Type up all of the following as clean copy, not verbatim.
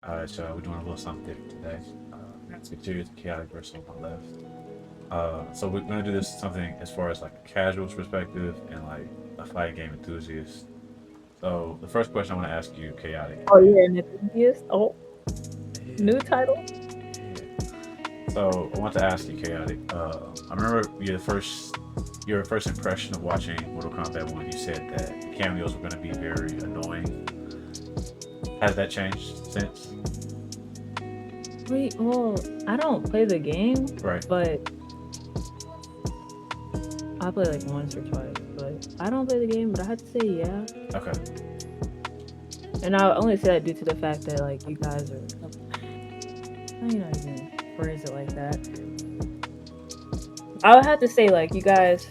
Alright, so we're doing a little something different today. MaskofTiers and chaotic versus on my left. So we're gonna do this something as far as like a casual's perspective and like a fighting game enthusiast. So the first question I want to ask you, chaotic. Oh, you're an enthusiast? Oh, Yeah, new title? yeah. So I want to ask you, chaotic. I remember your first impression of watching Mortal Kombat 1. You said that the cameos were gonna be very annoying. Has that changed since? Wait, well, I don't play the game, Right. but I play like once or twice. But I don't play the game, but I had to say yeah. Okay. And I only say that due to the fact that like you guys are, you know, even phrase it like that. I would have to say like you guys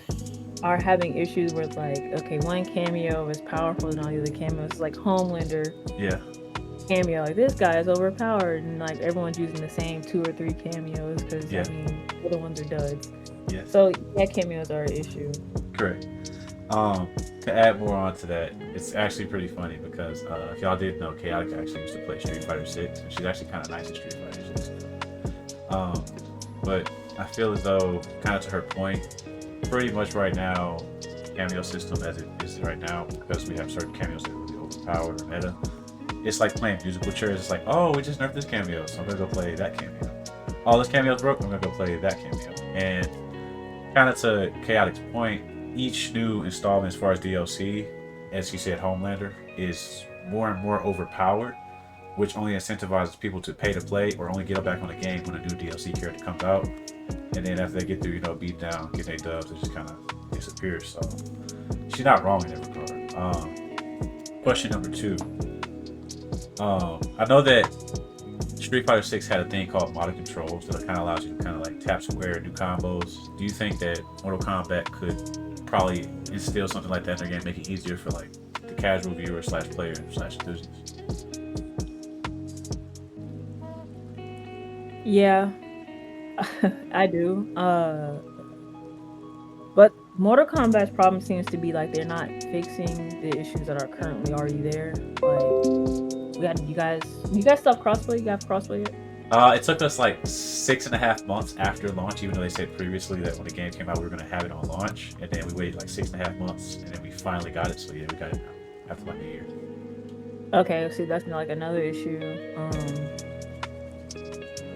are having issues with like okay, one cameo is powerful than all the other cameos. Like Homelander Yeah. cameo, like this guy is overpowered, and like everyone's using the same two or three cameos because I Yeah. mean the other ones are duds. Yes. So yeah, cameos are an issue. Correct. Um, to add more on to that, it's actually pretty funny because if y'all didn't know, Chaotic actually used to play Street Fighter 6, and she's actually kind of nice at Street Fighter 6. Um, but I feel as though, kind of to her point, pretty much right now, cameo system as it is right now, because we have certain cameos that really overpower the meta, it's like playing musical chairs. It's like, oh, we just nerfed this cameo, so I'm gonna go play that cameo. Oh, this cameo's broke, I'm gonna go play that cameo. And kind of to Chaotic's point, each new installment as far as DLC, as you said, Homelander, is more and more overpowered, which only incentivizes people to pay to play or only get back on the game when a new DLC character comes out. And then after they get through, beat down, get their dubs, it just kind of disappears. So she's not wrong in that regard. Question number two. I know that Street Fighter 6 had a thing called modded controls that kind of allows you to kind of like tap square and do combos. Do you think that Mortal Kombat could probably instill something like that in their game, make it easier for like the casual viewer slash player slash enthusiast? Yeah, I do. But Mortal Kombat's problem seems to be like they're not fixing the issues that are currently already there. Like we had you guys still have crossplay? You have crossplay yet? It took us like 6.5 months after launch, even though they said previously that when the game came out we were going to have it on launch, and then we waited like 6.5 months, and then we finally got it. So yeah, we got it now after like a year. Okay, see that's like another issue.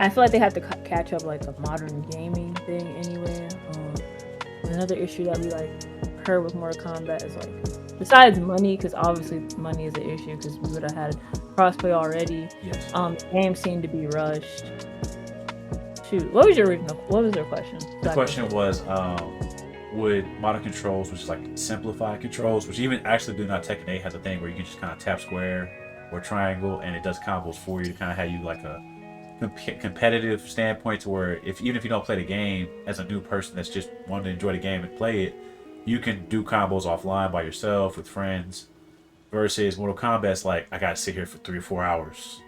I feel like they have to catch up like a modern gaming thing anyway. Another issue that we like heard with Mortal Kombat is like besides money, because obviously money is an issue because we would have had crossplay already. Yes. The game seemed to be rushed. Shoot, what was your original? What was your question? The question was, would modern controls, which is like simplified controls, which even actually do not Tekken 8 has a thing where you can just kind of tap square or triangle and it does combos for you to kind of have you like a competitive standpoint to where even if you don't play the game as a new person that's just wanting to enjoy the game and play it, you can do combos offline by yourself with friends. Versus Mortal Kombat's like I gotta sit here for 3 or 4 hours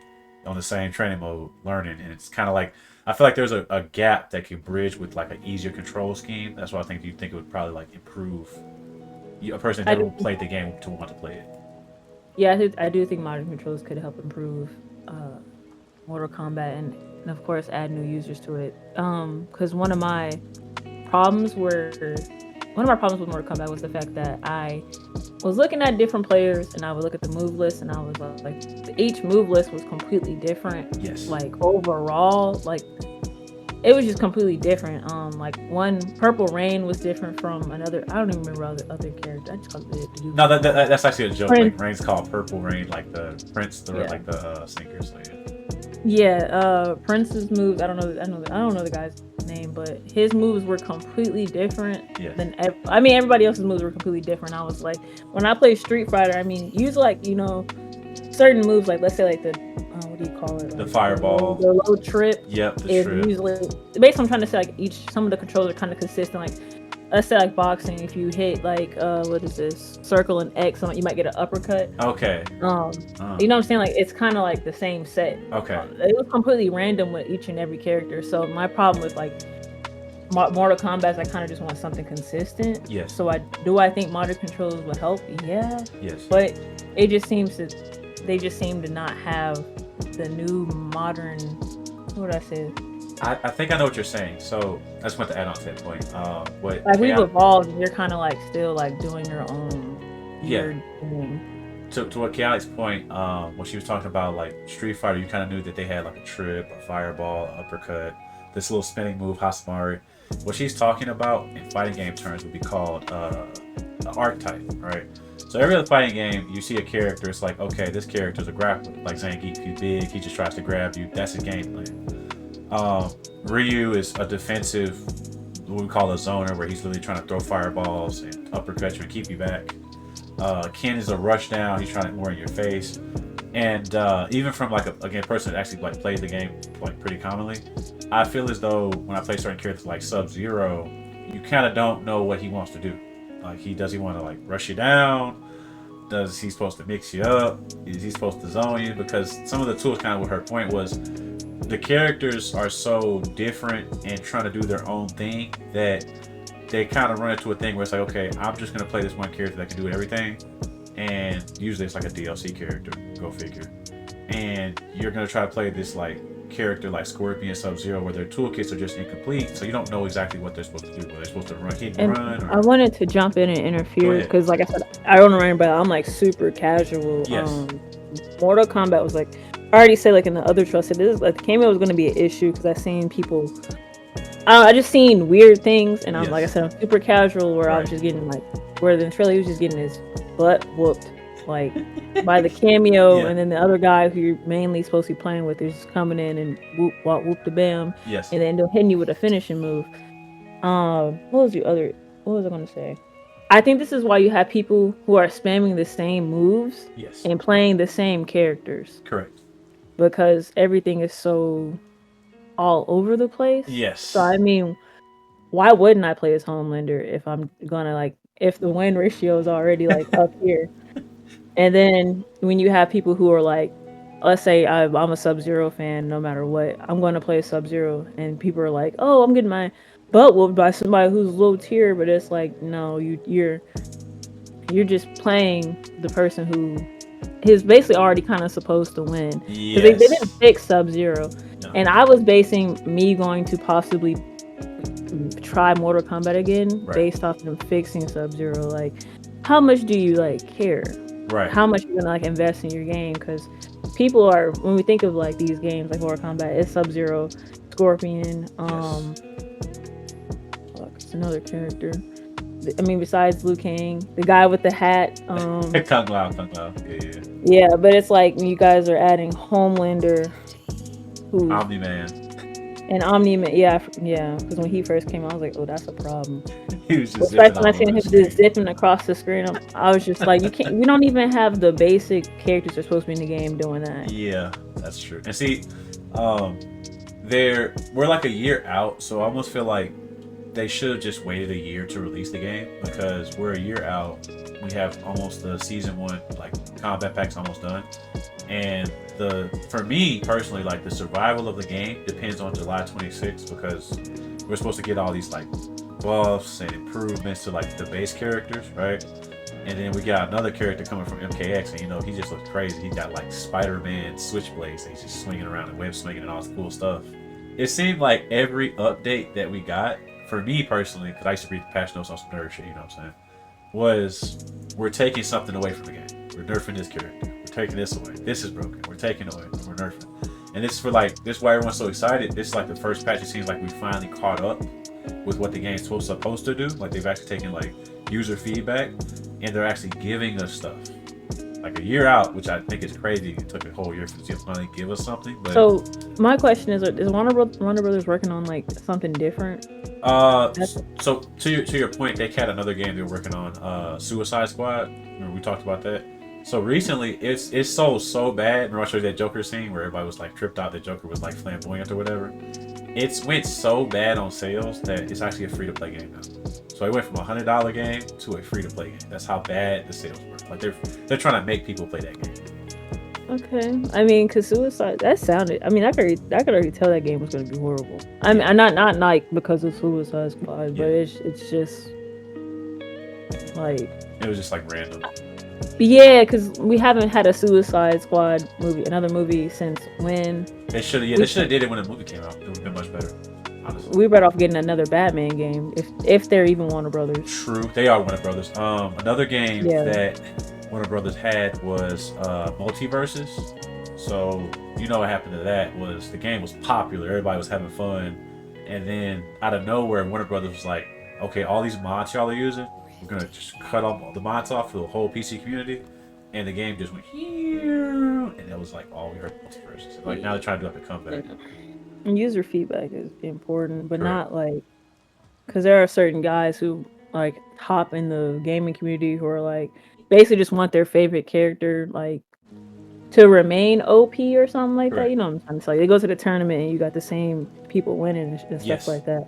on the same training mode learning, and it's kind of like I feel like there's a gap that can bridge with like an easier control scheme. That's why I think you think it would probably like improve a person that I never do, played the game to want to play it. yeah, I do think modern controls could help improve uh, Mortal Kombat and of course add new users to it. Because problems were one of my problems with Mortal Kombat was the fact that I was looking at different players and I would look at the move list and I was like each move list was completely different. Yes. Like overall, like it was just completely different. Like one Purple Rain was different from another. I don't even remember other character. I just called it the No, that's actually a joke. Prince. Like Rain's called Purple Rain, like the Prince, Yeah, like the sinker. So yeah. yeah. Prince's moves. I don't know the guy's name, but his moves were completely different Yes. than. I mean, everybody else's moves were completely different. I was like, when I play Street Fighter, I mean, use like certain moves, like let's say like the what do you call it? The Like fireball. the low trip Yep. The is trip. usually basically I'm trying to say like some of the controls are kind of consistent. Like let's say like boxing, if you hit like what is this circle and X, you might get an uppercut. Okay. Um, Uh, you know what I'm saying? Like it's kind of like the same set. okay. It was completely random with each and every character. So my problem with like Mortal Kombat is I kind of just want something consistent. Yes. So I think modern controls would help? Yeah, Yes. but it just seems to they just seem to not have the new modern. What would I say? I think I know what you're saying. So I just want to add on to that point. What Like we've chaotic? evolved, and you're kind of like still like doing your own Yeah. weird thing. To what Chaotic's point, when she was talking about like Street Fighter, you kind of knew that they had like a trip, a fireball, a uppercut, this little spinning move, Hasamari. What she's talking about in fighting game terms would be called an archetype, right? So every other fighting game, you see a character, it's like, okay, this character's a grappler. Like Zangief, he's big, he just tries to grab you. That's his game plan. Ryu is a defensive, what we call a zoner, where he's literally trying to throw fireballs and uppercut you and keep you back. Ken is a rush down. He's trying to more in your face, and even from like a person that actually like plays the game like pretty commonly, I feel as though when I play certain characters like Sub Zero, you kind of don't know what he wants to do. Like he want to like rush you down? Does he supposed to mix you up? Is he supposed to zone you? Because some of the tools, kind of what her point was, the characters are so different and trying to do their own thing that they kind of run into a thing where it's like, okay, I'm just gonna play this one character that can do everything, and usually it's like a DLC character, go figure. And you're gonna try to play this like character like Scorpion, Sub Zero, where their toolkits are just incomplete, so you don't know exactly what they're supposed to do. Whether they're supposed to run, hit and run, I or wanted to jump in and interfere because, like I said, I don't know anybody. I'm like super casual. Yes. Mortal Kombat was like, I already said like in the other trust, this like the cameo was going to be an issue because I seen people. I just seen weird things, and I'm like I said, I'm super casual where I was just getting like where the trailer he was just getting his butt whooped like by the cameo, and then the other guy who you're mainly supposed to be playing with is coming in and whoop whoop the bam, and then they'll hit you with a finishing move. What was I gonna say? I think this is why you have people who are spamming the same moves and playing the same characters. Correct. Because everything is so all over the place. Yes. So I mean, why wouldn't I play as Homelander if I'm gonna like if the win ratio is already like up here? And then when you have people who are like, let's say I'm a Sub-Zero fan, no matter what, I'm going to play Sub-Zero, and people are like, oh, I'm getting my butt whooped by somebody who's low tier, but it's like, no, you're just playing the person who is basically already kind of supposed to win. Because they didn't fix Sub-Zero. No. And I was basing me going to possibly try Mortal Kombat again based off them fixing Sub-Zero. Like, how much do you like care? Right. How much you're gonna like invest in your game? Because people are, when we think of like these games like Mortal Kombat, it's Sub-Zero, Scorpion, it's another character. I mean, besides Liu Kang, the guy with the hat. Kung Lao. Yeah, but it's like you guys are adding Homelander, who Omni-Man. And Omni-Man, yeah. Because when he first came out, I was like, oh, that's a problem. He was just when I seen him just zipping across the screen, I was just like, we don't even have the basic characters that are supposed to be in the game doing that. Yeah, that's true. And see, we're like a year out, so I almost feel like they should have just waited a year to release the game, because we're a year out. We have almost the season 1 like combat pack's almost done, and for me personally, like the survival of the game depends on July 26th, because we're supposed to get all these like buffs and improvements to like the base characters, right? And then we got another character coming from Mk1, and he just looks crazy. He got like Spider-Man switchblades, and he's just swinging around and web swinging and all this cool stuff. It seemed like every update that we got, for me personally, because I used to read the patch notes on some nerd shit, you know what I'm saying, was we're taking something away from the game. We're nerfing this character. We're taking this away. This is broken. We're taking it away. We're nerfing. And this is why everyone's so excited. This is like the first patch. It seems like we finally caught up with what the game's supposed to do. Like they've actually taken like user feedback, and they're actually giving us stuff. Like a year out, which I think is crazy. It took a whole year for them to finally give us something. But so my question is Warner Brothers working on like something different? So to your point, they had another game they were working on, Suicide Squad. Remember we talked about that? So recently, it's sold so bad. Remember I showed you that Joker scene where everybody was like tripped out that Joker was like flamboyant or whatever? It's went so bad on sales that it's actually a free-to-play game now. So it went from a $100 game to a free-to-play game. That's how bad the sales were. Like they're trying to make people play that game. Okay, I mean, cause Suicide, that sounded. I mean, I could already tell that game was gonna be horrible. I mean, not like because of Suicide Squad, but it's just like it was just like random. Yeah, because we haven't had a Suicide Squad movie, another movie since when They should have. Yeah, they should have did it when the movie came out. It would have been much better. Honestly. we're better off getting another Batman game if they're even Warner Brothers. True, they are Warner Brothers. Another game Yeah. that Warner Brothers had was Multiverses. So you know what happened to that was the game was popular, everybody was having fun, and then out of nowhere, Warner Brothers was like, "Okay, all these mods y'all are using, we're gonna just cut all the mods off for the whole PC community," and the game just went here, and it was like all we heard Multiverses. Like now they're trying to do like a comeback. User feedback is important, but Correct. not like because there are certain guys who like hop in the gaming community who are like basically just want their favorite character like to remain OP or something like that. Correct. You know what I'm trying to say? They go to the tournament and you got the same people winning and Yes. stuff like that.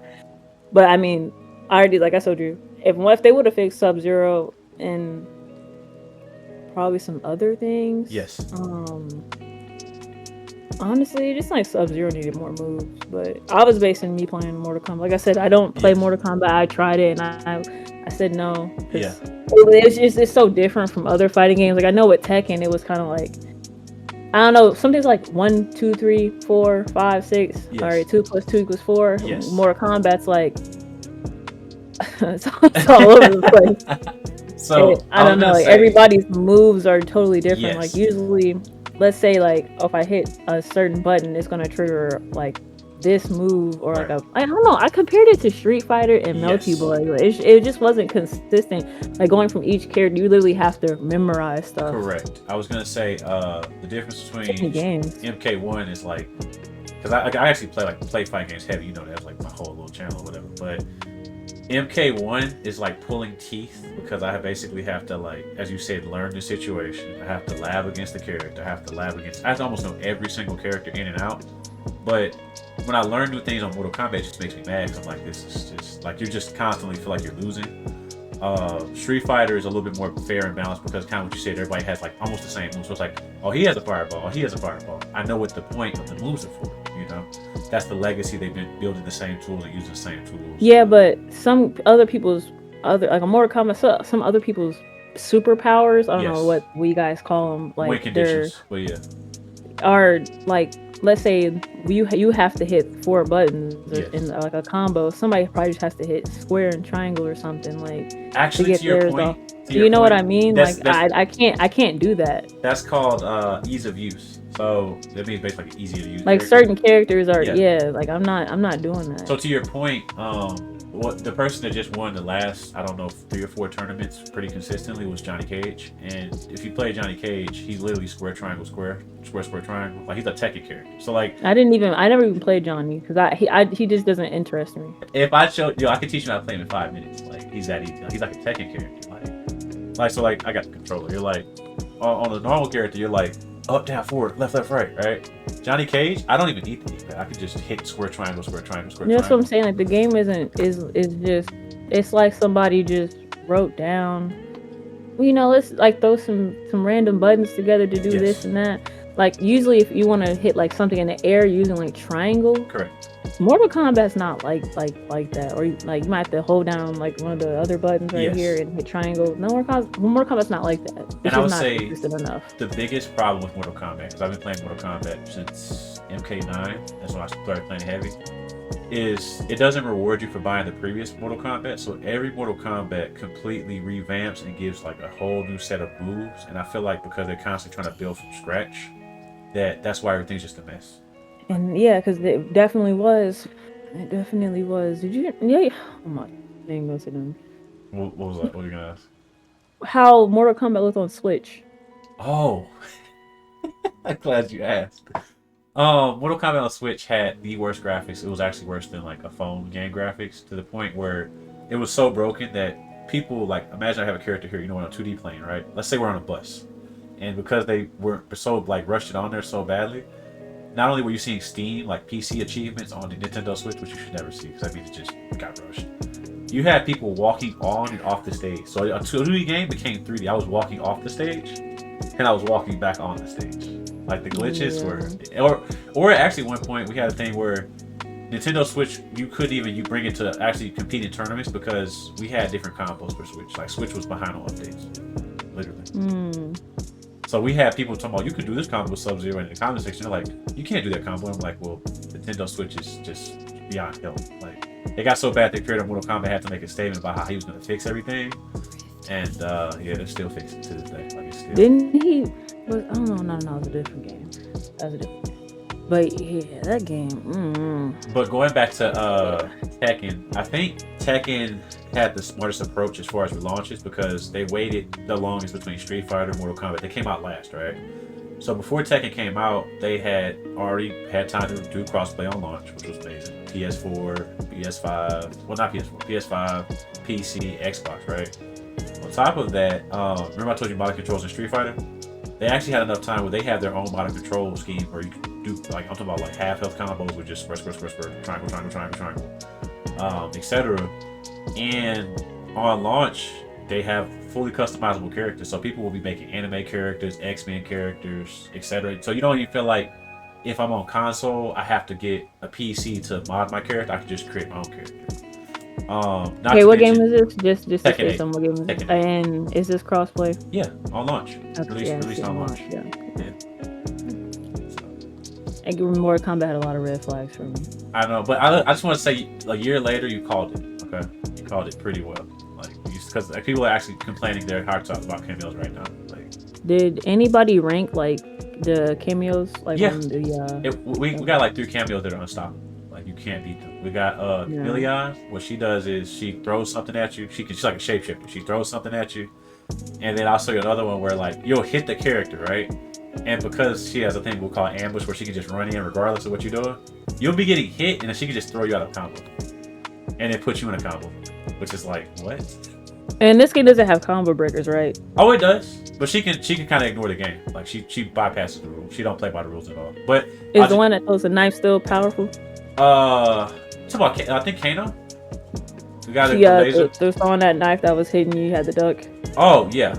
But I mean, I already like I told you, if they would have fixed Sub-Zero and probably some other things. Yes. Honestly, just like Sub-Zero needed more moves, but I was basing me playing Mortal Kombat. Like I said, I don't play Yes. Mortal Kombat. I tried it and I said no. Yeah. It's so different from other fighting games. Like I know with Tekken, it was kind of like I don't know. Something's like 1, 2, 3, 4, 5, 6. Yes. All right, 2 + 2 = 4. Yes. Mortal Kombat's like it's all over the place. So I don't know. Like everybody's moves are totally different. Yes. Like usually, let's say like if I hit a certain button, it's gonna trigger like this move or like I don't know. I compared it to Street Fighter and Melty Boy. It just wasn't consistent. Like going from each character, you literally have to memorize stuff. Correct. I was gonna say the difference between games. Mk1 is like because I actually play fighting games heavy. You know that's like my whole little channel or whatever. But Mk1 is like pulling teeth because I basically have to like, as you said, learn the situation. I have to lab against the character. I have to almost know every single character in and out. But when I learn new things on Mortal Kombat, it just makes me mad because I'm like, this is just like you just constantly feel like you're losing. Street Fighter is a little bit more fair and balanced because kind of what you said, everybody has like almost the same moves. So it's like, oh, he has a fireball, he has a fireball. I know what the point of the moves are for, you know? That's the legacy. They've been building the same tools and using the same tools. Yeah, but some other people's like a Mortal Kombat, some other people's superpowers, I don't know what we guys call them, like win conditions, but yeah, are like, let's say you have to hit 4 buttons in like a combo. Somebody probably just has to hit square and triangle or something like actually to get to your theirs point. off. You know what I mean? Like I can't do that. That's called ease of use. So that means basically easier to use. Like certain characters are like I'm not doing that. So to your point, what the person that just won the last, I don't know, 3 or 4 tournaments pretty consistently was Johnny Cage. And if you play Johnny Cage, he's literally square triangle square triangle. Like he's a Tekken character. So like I never even played Johnny because he just doesn't interest me. If I showed I could teach you how to play him in 5 minutes. Like he's that easy. He's like a Tekken character. Like so like I got the controller. You're like on a normal character, you're like up, down, forward, left, right. Johnny Cage, I don't even need the D-pad. I could just hit square triangle. That's what I'm saying. Like the game is just it's like somebody just wrote down. You know, let's like throw some random buttons together to do this and that. Like usually, if you want to hit like something in the air using like triangle. Correct. Mortal Kombat's not like that, or like you might have to hold down like one of the other buttons right here and hit triangle. No, Mortal Kombat's not like that. It's and I would not say enough. The biggest problem with Mortal Kombat, because I've been playing Mortal Kombat since Mk9, that's when I started playing heavy, is it doesn't reward you for buying the previous Mortal Kombat. So every Mortal Kombat completely revamps and gives like a whole new set of moves. And I feel like because they're constantly trying to build from scratch, that's why everything's just a mess. And yeah, because it definitely was. It definitely was. Did you? Yeah. Oh my. I ain't gonna say them. What was that? What were you gonna ask? How Mortal Kombat looked on Switch. Oh. I'm glad you asked. Mortal Kombat on Switch had the worst graphics. It was actually worse than like a phone game graphics, to the point where it was so broken that people like, imagine I have a character here, you know, on a 2D plane, right? Let's say we're on a bus. And because they were so like rushed it on there so badly, not only were you seeing Steam, like PC achievements on the Nintendo Switch, which you should never see, because that means it just got rushed. You had people walking on and off the stage. So a 2D game became 3D. I was walking off the stage, and I was walking back on the stage. Like the glitches were, or actually one point we had a thing where Nintendo Switch, you couldn't even bring it to actually compete in tournaments because we had different combos for Switch. Like Switch was behind on updates. literally. Mm. So we had people talking about you could do this combo with Sub-Zero in the comment section. They're like, you can't do that combo. I'm like, well, Nintendo Switch is just beyond help. Like, it got so bad that creator of Mortal Kombat had to make a statement about how he was going to fix everything. And yeah, they're still fixing it to this day. Like, it's still... Didn't he? Was, I don't know. No, it was a different game. That was a different game. But yeah, that game. But going back to Tekken, I think Tekken had the smartest approach as far as relaunches because they waited the longest between Street Fighter and Mortal Kombat. They came out last, right? So before Tekken came out, they had already had time to do crossplay on launch, which was amazing. PS4, PS5, well not PS4, PS5, PC, Xbox, right? On top of that, remember I told you modern controls in Street Fighter? They actually had enough time where they have their own modern control scheme where you can do, like, I'm talking about like half health combos with just triangle, etc. And on launch, they have fully customizable characters. So people will be making anime characters, X-Men characters, etc. So you don't even feel like if I'm on console, I have to get a PC to mod my character. I can just create my own character. Okay, what game is this? Just to say some what game is Tekken this? And is this crossplay? Yeah, on launch. Released on launch. Yeah. So. And Mortal Kombat had a lot of red flags for me. I know, but I just want to say, a year later, you called it. Okay, you called it pretty well. Like, because people are actually complaining their hearts out about cameos right now. Like, did anybody rank like the cameos? Like, yeah, on the, we got like 3 cameos that are unstoppable. Like, you can't beat them. We got Milion. What she does is she throws something at you. She's like a shapeshifter. She throws something at you, and then I'll show you another one where like you'll hit the character, right? And because she has a thing we'll call ambush, where she can just run in regardless of what you're doing, you'll be getting hit, and then she can just throw you out of combo, and then put you in a combo, which is like, what? And this game doesn't have combo breakers, right? Oh, it does, but she can kind of ignore the game. Like she bypasses the rules. She don't play by the rules at all. But is the one that throws the knife still powerful? It's about I think Kano. We got there's throwing that knife that was hitting you. You had the duck. Oh yeah.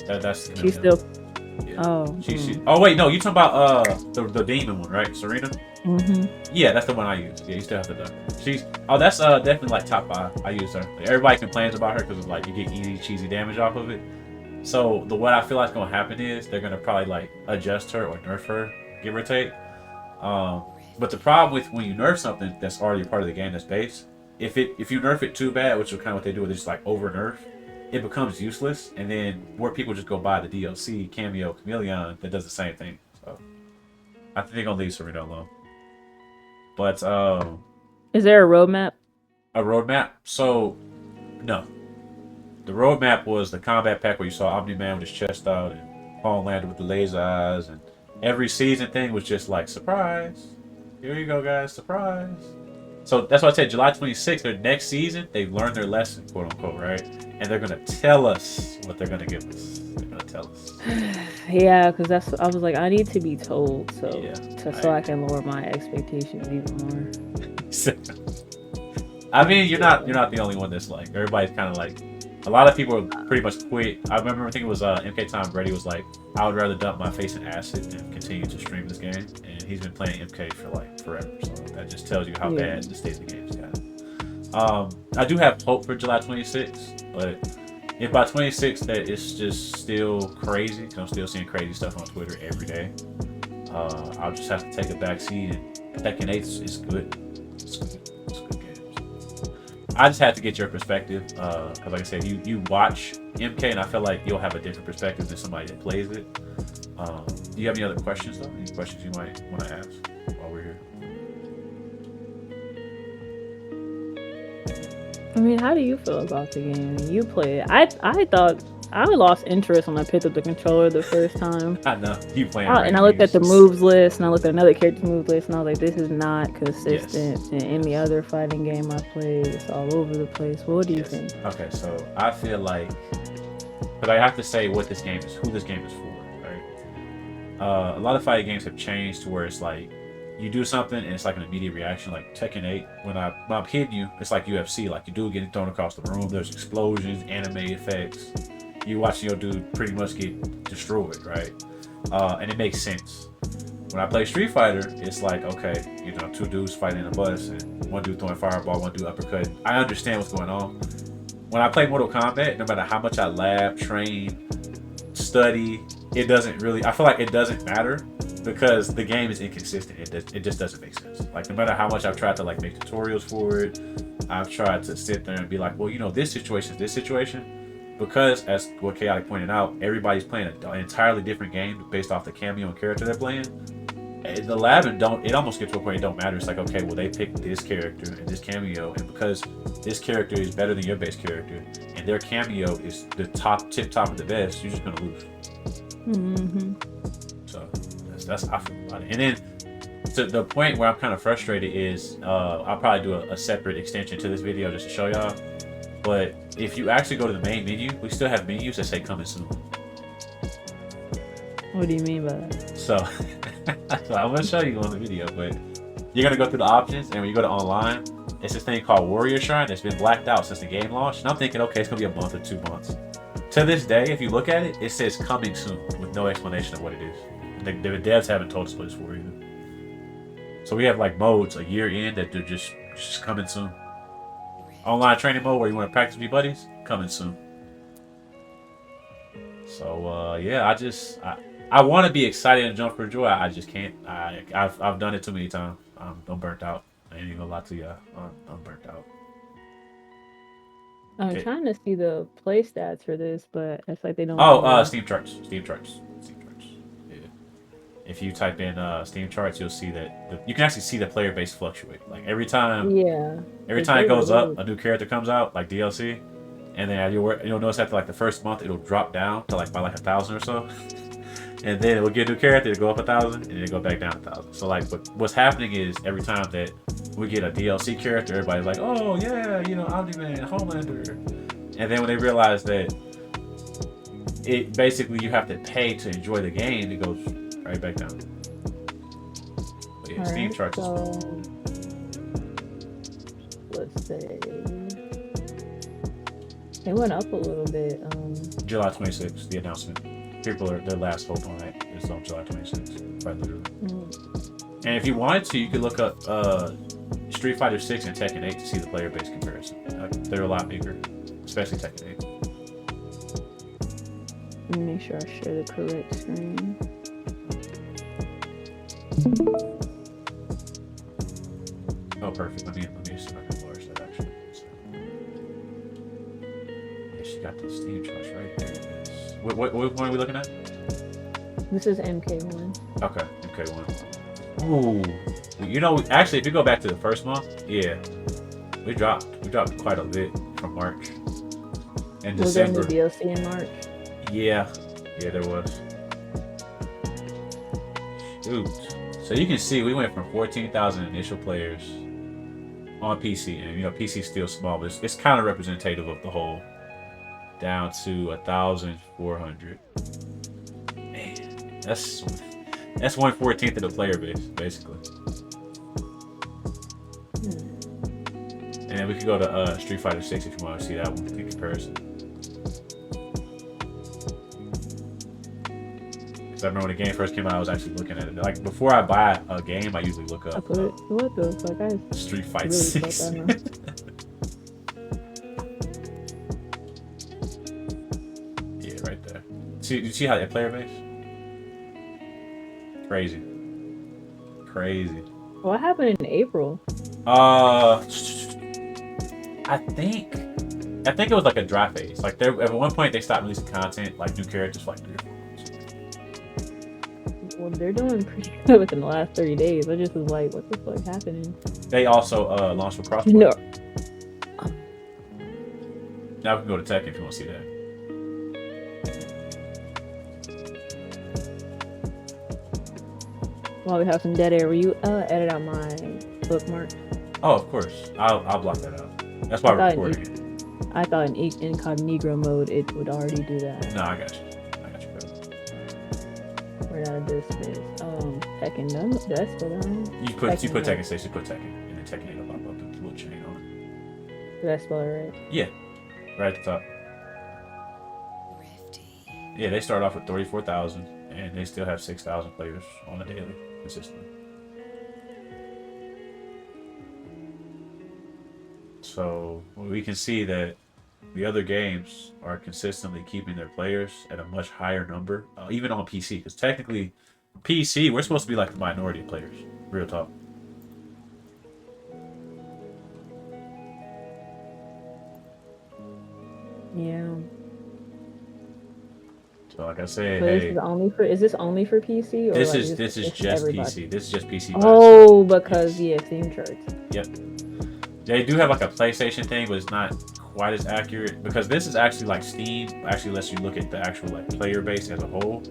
That's. She's still. Yeah. Oh. She. Oh wait, no, you talking about the demon one, right? Serena. Yeah, that's the one I use. Yeah, you still have the duck. That's definitely like top 5. I use her. Like, everybody complains about her because it's like you get easy cheesy damage off of it. So what I feel like is gonna happen is they're gonna probably like adjust her or nerf her, give or take. But the problem with when you nerf something that's already part of the game that's base, if you nerf it too bad, which is kind of what they do, they just like over nerf, it becomes useless, and then more people just go buy the DLC cameo Chameleon that does the same thing. So I think they're gonna leave Serena alone. But is there a roadmap? A roadmap? So no. The roadmap was the combat pack where you saw Omni-Man with his chest out and Paul landed with the laser eyes, and every season thing was just like surprise. Here you go, guys, surprise. So that's why I said July 26th, their next season, they've learned their lesson, quote unquote, right? And they're gonna tell us what they're gonna give us. They're gonna tell us. Yeah, because I was like, I need to be told, so I can lower my expectations even more. I mean, you're not the only one that's like, everybody's kind of like, a lot of people are pretty much quit. I remember, I think it was MK Tom Brady was like, I would rather dump my face in acid than continue to stream this game. And he's been playing MK for like forever. So that just tells you how bad the state of the game's got. I do have hope for July 26th, but if by 26th that it's just still crazy, because I'm still seeing crazy stuff on Twitter every day, I'll just have to take a back seat, and Tekken 8 is good. It's good. I just had to get your perspective, because like I said, you watch MK, and I feel like you'll have a different perspective than somebody that plays it. Do you have any other questions, though? Any questions you might want to ask while we're here? I mean, how do you feel about the game? You play it. I thought I lost interest when I picked up the controller the first time. I know you playing. And I looked at the moves list, and I looked at another character's move list, and I was like, "This is not consistent." In any other fighting game I played, it's all over the place. What do you think? Okay, so I feel like, but I have to say what this game is, who this game is for, right? A lot of fighting games have changed to where it's like you do something and it's like an immediate reaction. Like Tekken 8, when I'm hitting you, it's like UFC. Like you do getting thrown across the room. There's explosions, anime effects. You watching your dude pretty much get destroyed, right? And it makes sense. When I play Street Fighter, it's like, okay, 2 dudes fighting in a bus, and one dude throwing fireball, one dude uppercut. I understand what's going on. When I play Mortal Kombat, no matter how much I lab, train, study. It doesn't really. I feel like it doesn't matter because the game is inconsistent. It just doesn't make sense. Like no matter how much I've tried to like make tutorials for it, I've tried to sit there and be like, well, you know, this situation is this situation, because as what Chaotic pointed out, everybody's playing an entirely different game based off the cameo and character they're playing. The lab and don't. It almost gets to a point it don't matter. It's like, okay, well they picked this character and this cameo, and because this character is better than your base character, and their cameo is the tip top of the best, you're just gonna lose. Mm-hmm. So that's how I feel about it. And then to the point where I'm kind of frustrated is I'll probably do a separate extension to this video just to show y'all. But if you actually go to the main menu, we still have menus that say coming soon. What do you mean by that? So, so I'm gonna show you on the video, but you're gonna go through the options, and when you go to online, it's this thing called Warrior Shrine that's been blacked out since the game launched. And I'm thinking, okay, it's gonna be a month or 2 months. To this day, if you look at it, it says coming soon with no explanation of what it is. The devs haven't told us what it's for either. So we have like modes a year in that they're just coming soon. Online training mode where you want to practice with your buddies, coming soon. So yeah, I want to be excited and jump for joy. I just can't. I've done it too many times. I'm burnt out. I ain't even gonna lie to you. I'm burnt out. I'm trying to see the play stats for this, but it's like they don't. Steam charts. Yeah. If you type in Steam charts, you'll see that you can actually see the player base fluctuate. Like every time. Yeah. Every time it goes up, a new character comes out, like DLC, and then you'll notice after like the first month, it'll drop down to like by like 1,000 or so. And then it will get a new character, it'll go up 1,000, and then it'll go back down 1,000. So like, what's happening is every time that we get a DLC character, everybody's like, oh yeah, you know, Omni-Man, Homelander. And then when they realize that it basically you have to pay to enjoy the game, it goes right back down. But yeah, Steam charts. Let's say it went up a little bit. July 26th, the announcement. Their last hope on it is on July 26th, quite literally. And if you wanted to, you could look up Street Fighter 6 and Tekken 8 to see the player base comparison. They're a lot bigger, especially Tekken 8. Let me make sure I share the correct screen. Oh, perfect. Let me see if I can enlarge that actually. So, yeah, she got the Steam charts right there. What one are we looking at? This is Mk1. Okay, Mk1. Ooh, you know, actually, if you go back to the first month, yeah, we dropped quite a bit from March and December. Was there new DLC in March? Yeah, there was. Shoot. So you can see we went from 14,000 initial players on PC, and you know PC is still small, but it's kind of representative of the whole. Down to 1,400. Man, that's 1/14 of the player base, basically. And we could go to Street Fighter 6 if you want to see that one in comparison. Because I remember when the game first came out, I was actually looking at it. Like before I buy a game, I usually look up. What the fuck? Street Fighter 6. You see how that player base? Crazy. What happened in April? I think it was like a dry phase. Like at one point they stopped releasing content, like new characters for like 3 or 4 months. Well, they're doing pretty good within the last 30 days. I just was like, what the fuck happening? They also launched with crossplay. No. Now we can go to Tekken if you want to see that. While we have some dead air, will you edit out my bookmark? Oh, of course. I'll block that out. That's why we're recording it. I thought in incognito mode it would already do that. No, I got you. We're out of this space. Tekken, that's what I'm. You put Tekken 6, you put Tekken, and then Tekken 8 will pop up the little chain on it. Did I spell it right? Yeah, right at the top. Yeah, they start off with 34,000, and they still have 6,000 players on a daily, consistently. So we can see that the other games are consistently keeping their players at a much higher number, even on PC. Because technically, PC, we're supposed to be like the minority of players. Real talk. Yeah. So like I said, But this hey, is only for is this only for PC or this like is this is it's just everybody? PC. This is just PC. Oh, because Yes. yeah, Steam charts. Yep. They do have like a PlayStation thing, but it's not quite as accurate because this is actually like Steam actually lets you look at the actual like player base as a whole.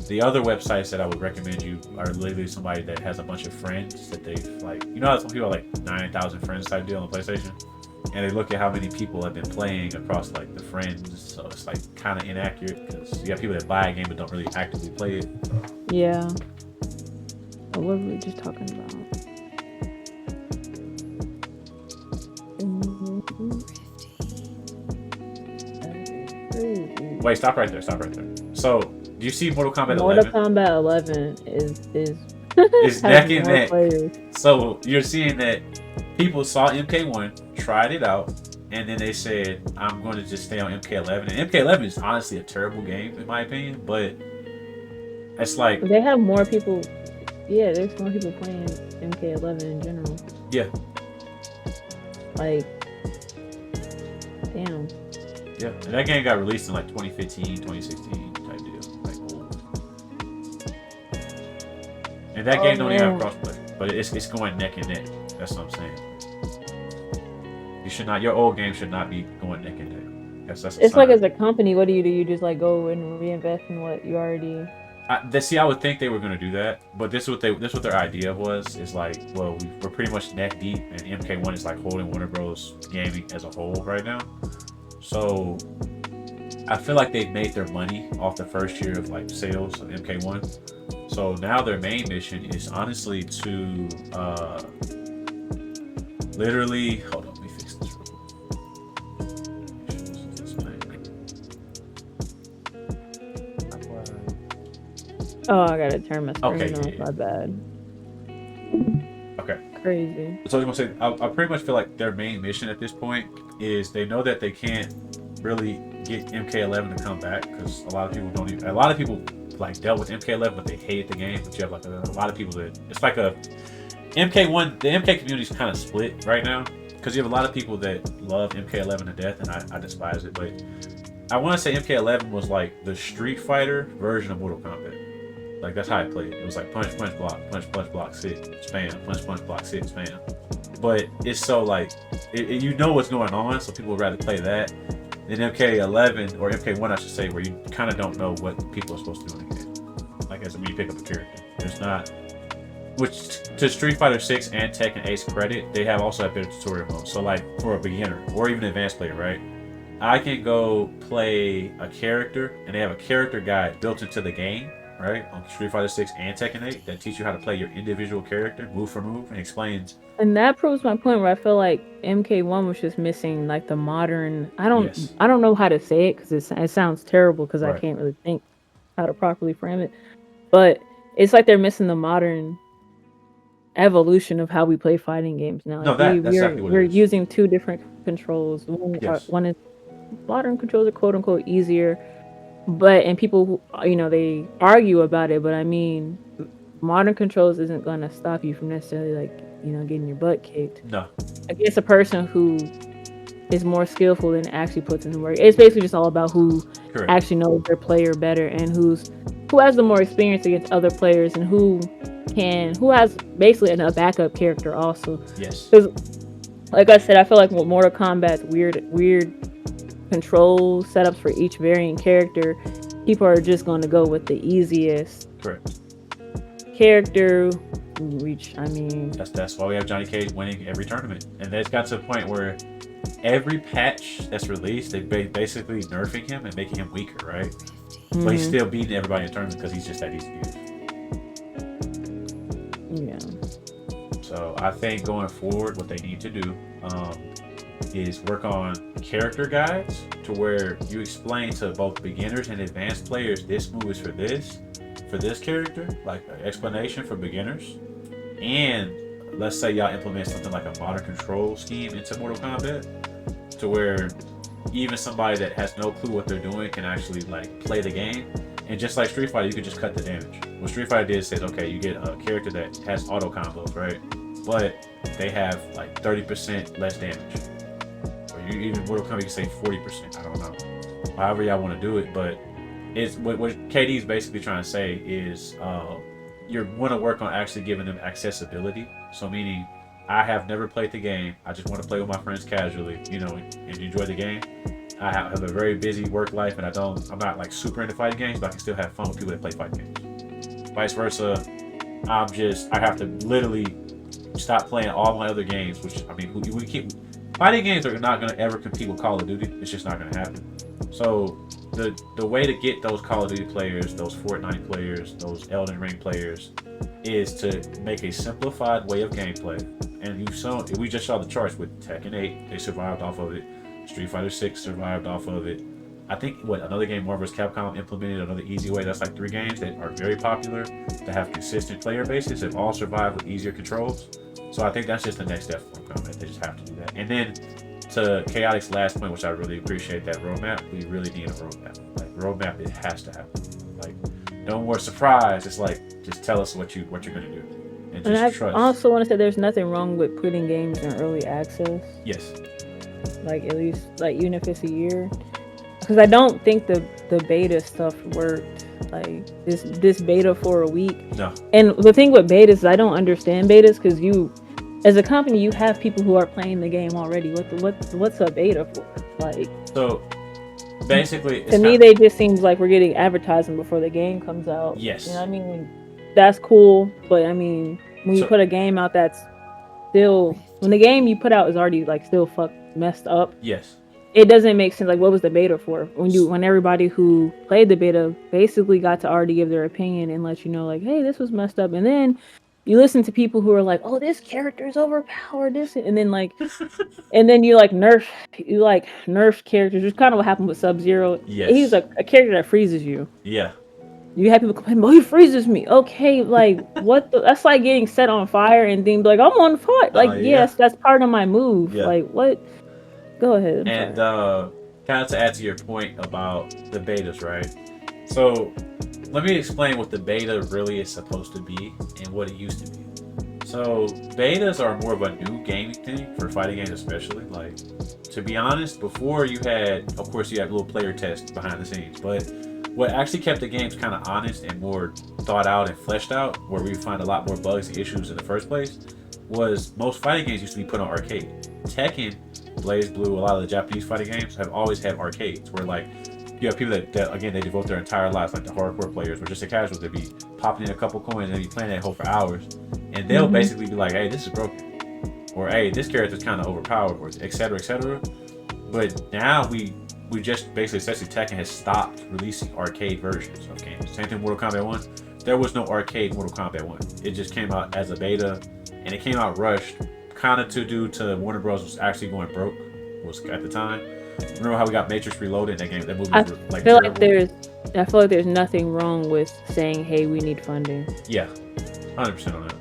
The other websites that I would recommend you are literally somebody that has a bunch of friends that they've like, you know how some people have like 9,000 friends type deal on the PlayStation, and they look at how many people have been playing across like the friends, so it's like kind of inaccurate because you got people that buy a game but don't really actively play it. Yeah. What were we just talking about? Wait, stop right there. Stop right there. So, do you see Mortal Kombat 11? Mortal Kombat 11 is It's neck and more neck. players. So you're seeing that people saw MK1, tried it out, and then they said, "I'm going to just stay on MK11." And MK11 is honestly a terrible game in my opinion, but it's like They have more people. Yeah, there's more people playing MK11 in general. yeah, Like, damn. yeah. And that game got released in like 2015, 2016 type deal, like old. And that game don't even have crossplay, but it's going neck and neck. That's what I'm saying. You should not. Your old game should not be going neck and neck. That's It's like as a company, what do? You just like go and reinvest in what you already. I would think they were going to do that, but this is what their idea was. Is like, well, we're pretty much neck deep, and MK1 is like holding Warner Bros. Gaming as a whole right now. So I feel like they've made their money off the first year of like sales of MK1. So now their main mission is honestly to literally hold on, let me fix this real quick. Oh, I gotta turn my screen Okay, off. yeah. My bad. Okay. Crazy. So I was gonna say, I pretty much feel like their main mission at this point is they know that they can't really get MK11 to come back because a lot of people don't even. A lot of people like dealt with MK11, but they hated the game. But you have like a lot of people that it's like a MK1. The MK community is kind of split right now because you have a lot of people that love MK11 to death, and I despise it. But I want to say MK11 was like the Street Fighter version of Mortal Kombat. Like that's how I played. It was like punch, punch, block, sit, spam, punch, block, sit, spam. But it's so like you know what's going on, so people would rather play that than MK11 or MK1, I should say, where you kind of don't know what people are supposed to do in the game. Like as when you pick up a character, there's not. Which to Street Fighter 6 and Tekken 8's credit, they have also have better tutorial mode. So like for a beginner or even advanced player, right? I can go play a character, and they have a character guide built into the game. Right, on Street Fighter 6 and Tekken 8 that teach you how to play your individual character move for move and explains. And that proves my point where I feel like MK1 was just missing like the modern. I don't know how to say it because it sounds terrible because I can't really think how to properly frame it. But it's like they're missing the modern evolution of how we play fighting games now. No, Like that's exactly what we're it is. using two different controls. One is modern controls are quote unquote easier. But and people, they argue about it. But I mean, modern controls isn't going to stop you from necessarily like getting your butt kicked. No, I guess a person who is more skillful than actually puts in the work. It's basically just all about who actually knows their player better and who has the more experience against other players and who has basically a backup character also. Yes. Because, like I said, I feel like with Mortal Kombat's weird control setups for each varying character, people are just going to go with the easiest character. Which I mean, that's why we have Johnny Cage winning every tournament, and it's got to a point where every patch that's released, they basically nerfing him and making him weaker, right? Mm-hmm. But he's still beating everybody in tournament because he's just that easy to use. Yeah. So I think going forward, what they need to do is work on character guides to where you explain to both beginners and advanced players this move is for this character, like an explanation for beginners. And let's say y'all implement something like a modern control scheme into Mortal Kombat to where even somebody that has no clue what they're doing can actually like play the game. And just like Street Fighter, you can just cut the damage. What Street Fighter did says, okay, you get a character that has auto combos, right? But they have like 30% less damage. Or you even Mortal Kombat, you can say 40%. I don't know. However y'all want to do it, but it's what KD is basically trying to say is you want to work on actually giving them accessibility. So meaning, I have never played the game. I just want to play with my friends casually, you know, and enjoy the game. I have a very busy work life, and I'm not like super into fighting games, but I can still have fun with people that play fighting games. Vice versa, I have to literally stop playing all my other games, which I mean, we keep fighting games are not going to ever compete with Call of Duty. It's just not going to happen. So the way to get those Call of Duty players, those Fortnite players, those Elden Ring players, is to make a simplified way of gameplay. And we just saw the charts with Tekken 8. They survived off of it. Street Fighter 6 survived off of it. I think another game Marvel vs. Capcom implemented another easy way. That's like 3 games that are very popular, that have consistent player bases, that all survive with easier controls. So I think that's just the next step for Kombat. They just have to do that. And then to Chaotic's last point, which I really appreciate, that roadmap. We really need a roadmap. Like roadmap, it has to happen. Like no more surprise. It's like just tell us what you're gonna do, and just I trust. also want to say there's nothing wrong with putting games in early access. Yes. Like at least like even if it's a year, because I don't think the beta stuff worked. Like this beta for a week. No. And the thing with betas is I don't understand betas because you, as a company, you have people who are playing the game already. What's a beta for? Like so. Basically, to me, they just seems like we're getting advertising before the game comes out. Yes. You know what I mean? That's cool, but I mean, when you put a game out that's still, when the game you put out is already like still messed up. Yes. It doesn't make sense. Like, what was the beta for? When everybody who played the beta basically got to already give their opinion and let you know, like, hey, this was messed up, and then you listen to people who are like, oh, this character is overpowered, and then like, and then you nerf characters, which is kind of what happened with Sub-Zero. Yes. He's like a character that freezes you. Yeah. You have people complain, oh, he freezes me. Okay, like what? That's like getting set on fire and then be like, I'm on fire. Like, yes, that's part of my move. Yeah. Like, what? Go ahead. And kind of to add to your point about the betas, right? So let me explain what the beta really is supposed to be and what it used to be. So betas are more of a new gaming thing for fighting games, especially. Like, to be honest, before you had little player tests behind the scenes, but what actually kept the games kind of honest and more thought out and fleshed out, where we find a lot more bugs and issues in the first place, was most fighting games used to be put on arcade. Tekken, Blaze Blue, a lot of the Japanese fighting games have always had arcades where like you have people that again, they devote their entire lives, like the hardcore players or just the casuals, they'd be popping in a couple coins and they'd be playing that hole for hours, and they'll basically be like, hey, this is broken, or hey, this character's kind of overpowered, or etc. etc. But now we just basically, especially Tekken, has stopped releasing arcade versions of games. Same thing with Mortal Kombat 1. There was no arcade Mortal Kombat 1. It just came out as a beta, and it came out rushed, kind of to Warner Bros. Was actually going broke, was at the time. Remember how we got Matrix Reloaded? That movie was like I feel like there's nothing wrong with saying, hey, we need funding. Yeah, 100% on that.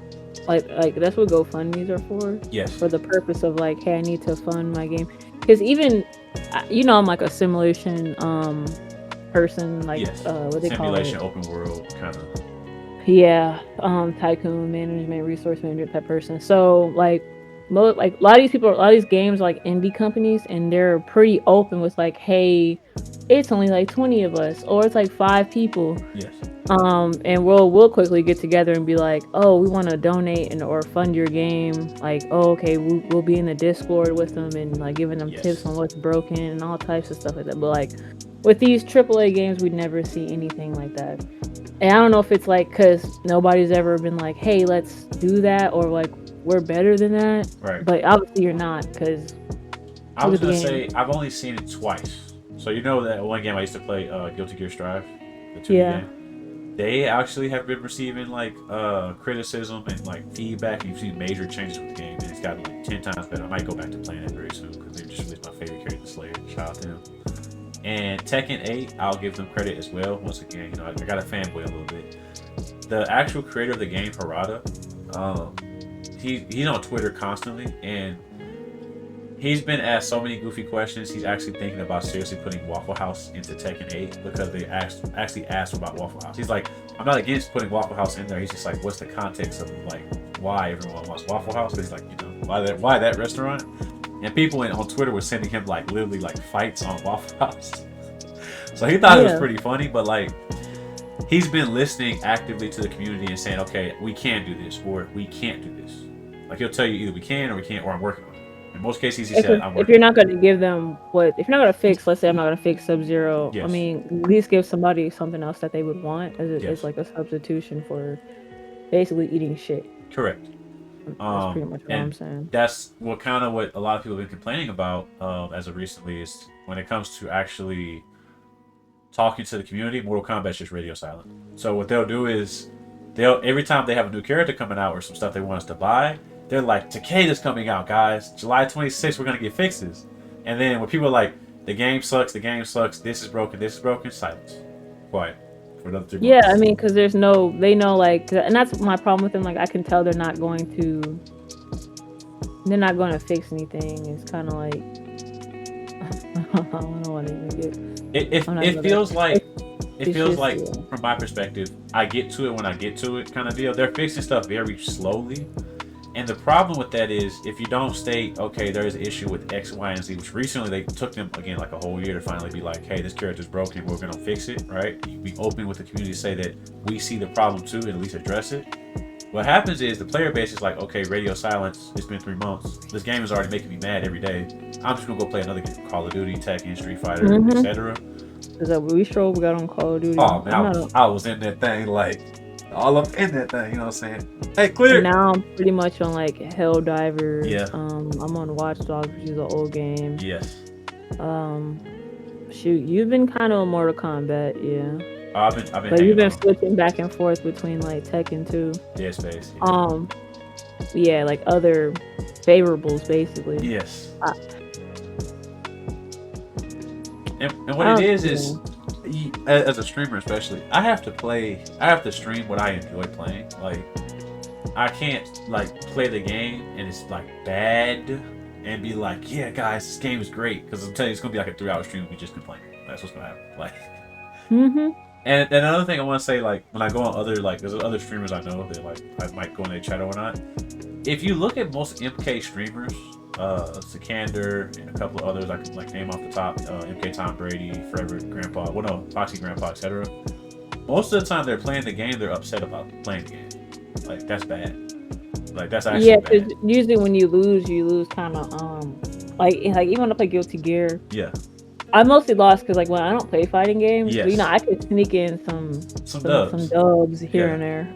Like that's what GoFundMe's are for. Yes. For the purpose of like, hey, I need to fund my game. Because even, I'm like a simulation person, like yes. What they simulation, call it? Open world kind of. Yeah, tycoon management, resource management type person. So like a lot of these games are like indie companies, and they're pretty open with like, hey, it's only like 20 of us, or it's like 5 people. Yes. And we'll quickly get together and be like, oh, we want to donate or fund your game. Like, oh, okay, we'll be in the Discord with them and like giving them tips on what's broken and all types of stuff like that. But like with these AAA games, we'd never see anything like that. And I don't know if it's like because nobody's ever been like, hey, let's do that, or like we're better than that. Right. But obviously you're not, because I was gonna say I've only seen it twice. So you know that one game I used to play, Guilty Gear Strive, the 2D game. They actually have been receiving like criticism and like feedback, and you've seen major changes with the game, and it's gotten like 10 times better. I might go back to playing it very soon because they just released my favorite character, Slayer. Shout out to them. And Tekken 8, I'll give them credit as well. Once again, I got a fanboy a little bit. The actual creator of the game, Harada, he's on Twitter constantly, and He's been asked so many goofy questions. He's actually thinking about seriously putting Waffle House into Tekken 8 because they actually asked about Waffle House. He's like, I'm not against putting Waffle House in there. He's just like, what's the context of like why everyone wants Waffle House? But he's like, why that restaurant? And people on Twitter were sending him like literally like fights on Waffle House. So he thought it was pretty funny, but like he's been listening actively to the community and saying, okay, we can do this or we can't do this. Like he'll tell you either we can or we can't, or I'm working on it. In most cases, he said, I'm working. If you're not going to give them if you're not going to fix, let's say I'm not going to fix Sub-Zero, yes. I mean, at least give somebody something else that they would want as like a substitution for basically eating shit. Correct. That's pretty much what I'm saying. That's what a lot of people have been complaining about as of recently is when it comes to actually talking to the community, Mortal Kombat's just radio silent. So what they'll do is every time they have a new character coming out or some stuff they want us to buy, they're like, Takeda's coming out, guys. July 26th, we're going to get fixes. And then when people are like, the game sucks, this is broken, silence. Quiet. For another 3 months. Yeah, I mean, because they know, like, and that's my problem with them. Like, I can tell they're not going to fix anything. It's kind of like, I don't want to even get. It feels like, from my perspective, I get to it when I get to it kind of deal. They're fixing stuff very slowly. And the problem with that is if you don't state, okay, there's an issue with X, Y, and Z, which recently they took them, again, like a whole year to finally be like, hey, this character's broken, we're going to fix it, right? You be open with the community to say that we see the problem too and at least address it. What happens is the player base is like, okay, radio silence, it's been 3 months. This game is already making me mad every day. I'm just going to go play another game, Call of Duty, Tekken, Street Fighter, etc. Is that we got on Call of Duty? Oh, man, I was in that thing like... all up in that thing, you know what I'm saying? Hey, clear. And now I'm pretty much on like Helldivers. Yeah. I'm on Watch Dogs, which is an old game. Yes. Shoot, you've been kind of on Mortal Kombat, yeah. I've been. But you've been switching back and forth between like Tekken 2. Yes, space. Yeah. Yeah, like other favorables, basically. Yes. And what it is. As a streamer especially, I have to stream what I enjoy playing. Like I can't like play the game and it's like bad and be like, yeah guys, this game is great, because I'm telling you it's gonna be like a 3-hour stream of me just complaining. That's what's gonna happen. Like and another thing I want to say, like when I go on other, like there's other streamers I know that like I might go in their chat or whatnot. If you look at most MK streamers, Sikander and a couple of others I can like name off the top, MK Tom Brady, Forever Grandpa, Foxy Grandpa, etc. Most of the time they're playing the game, they're upset about playing the game. Like that's bad. Like that's actually bad. Because usually when you lose kind of like even when I play Guilty Gear. Yeah. I mostly lost because like when I don't play fighting games, yes. I could sneak in some dubs here and there.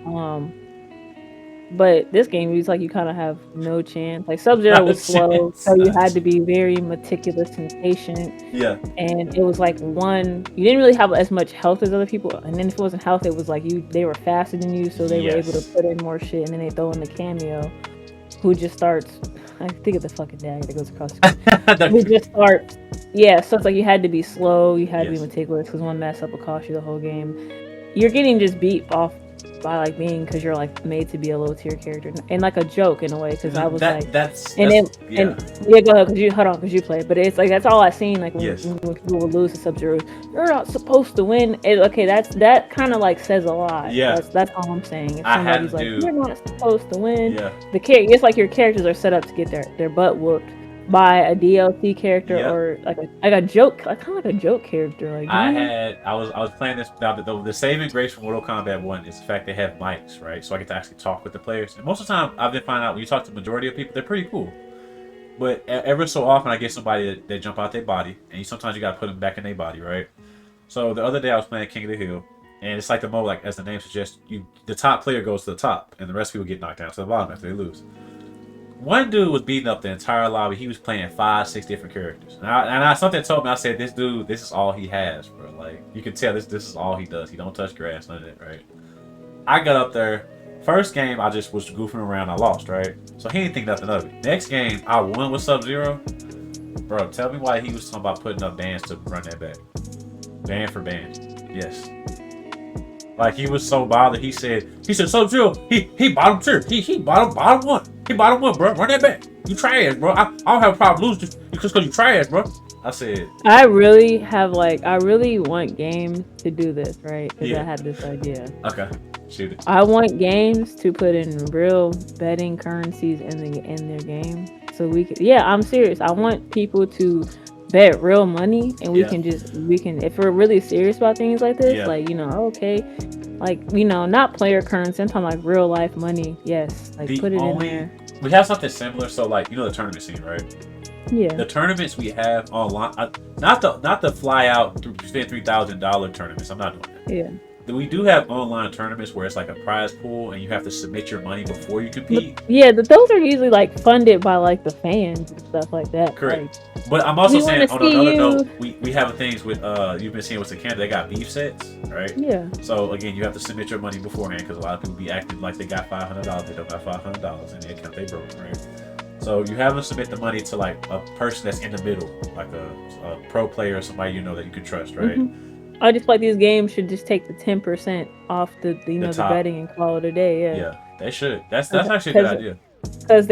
But this game, it's like you kind of have no chance. Like Sub-Zero was slow, so you had to be very meticulous and patient. Yeah. And it was like you didn't really have as much health as other people. And then if it wasn't health, it was like they were faster than you, so they were able to put in more shit. And then they throw in the cameo, who just starts. I think of the fucking dagger that goes across the screen. Who just starts. Yeah, so it's like you had to be slow, you had to be meticulous, because one mess up will cost you the whole game. You're getting just beat off by like because you're like made to be a low tier character and like a joke in a way, because I was go ahead because you played, but it's like that's all I seen, like when people would lose to Sub-Zero, you're not supposed to win. That kind of like says a lot. That's all I'm saying. If somebody's like you're not supposed to win, it's like your characters are set up to get their butt whooped by a DLC character or like a joke, kind of like a joke character. Like I was playing this now. The saving grace from Mortal Kombat 1 is the fact they have mics, right? So I get to actually talk with the players. And most of the time, I've been finding out when you talk to the majority of people, they're pretty cool. But ever so often, I get somebody that jump out their body, and sometimes you gotta put them back in their body, right? So the other day I was playing King of the Hill, and it's like the mode, like as the name suggests, the top player goes to the top, and the rest of people get knocked down to the bottom after they lose. One dude was beating up the entire lobby. He was playing 5-6 different characters, and something told me, I said, this dude, this is all he has, bro. Like you can tell this is all he does. He don't touch grass, none of that, right? I got up there. First game, I just was goofing around. I lost, right? So he didn't think nothing of it. Next game, I won with Sub-Zero. Bro, tell me why he was talking about putting up bans to run that back. Ban for ban. Yes. Like he was so bothered. He said Sub-Zero, he bottom tier. He bottom one. He bottom one, bro. Run that back. You trash, bro. I don't have a problem losing just because you trash, bro. I said, I really want games to do this, right? Because I yeah. had this idea. Okay. Shoot it. I want games to put in real betting currencies in their game, so we can. Yeah, I'm serious. I want people to bet real money, and we Yeah. can if we're really serious about things like this, Yeah. like okay, like not player currency. I'm talking like real life money. Yes, like The put it in only there. we have something similar. So like the tournament scene, right? Yeah. The tournaments we have online, not the fly out spend $3,000 tournaments. I'm not doing that. Yeah. We do have online tournaments where it's like a prize pool and you have to submit your money before you compete. Those are usually like funded by like the fans and stuff like that. Correct. Like, but I'm also saying on another note, you. we have things with you've been seeing with the Canada, they got beef sets, right? Yeah. So again, you have to submit your money beforehand because a lot of people be acting like they got $500, they don't got $500 in the account, they broke, right? So you have them submit the money to like a person that's in the middle, like a pro player or somebody that you can trust, right? Mm-hmm. I just like these games should just take the 10% off the the betting and call it a day. Yeah. Yeah, they should. That's actually a good idea. Because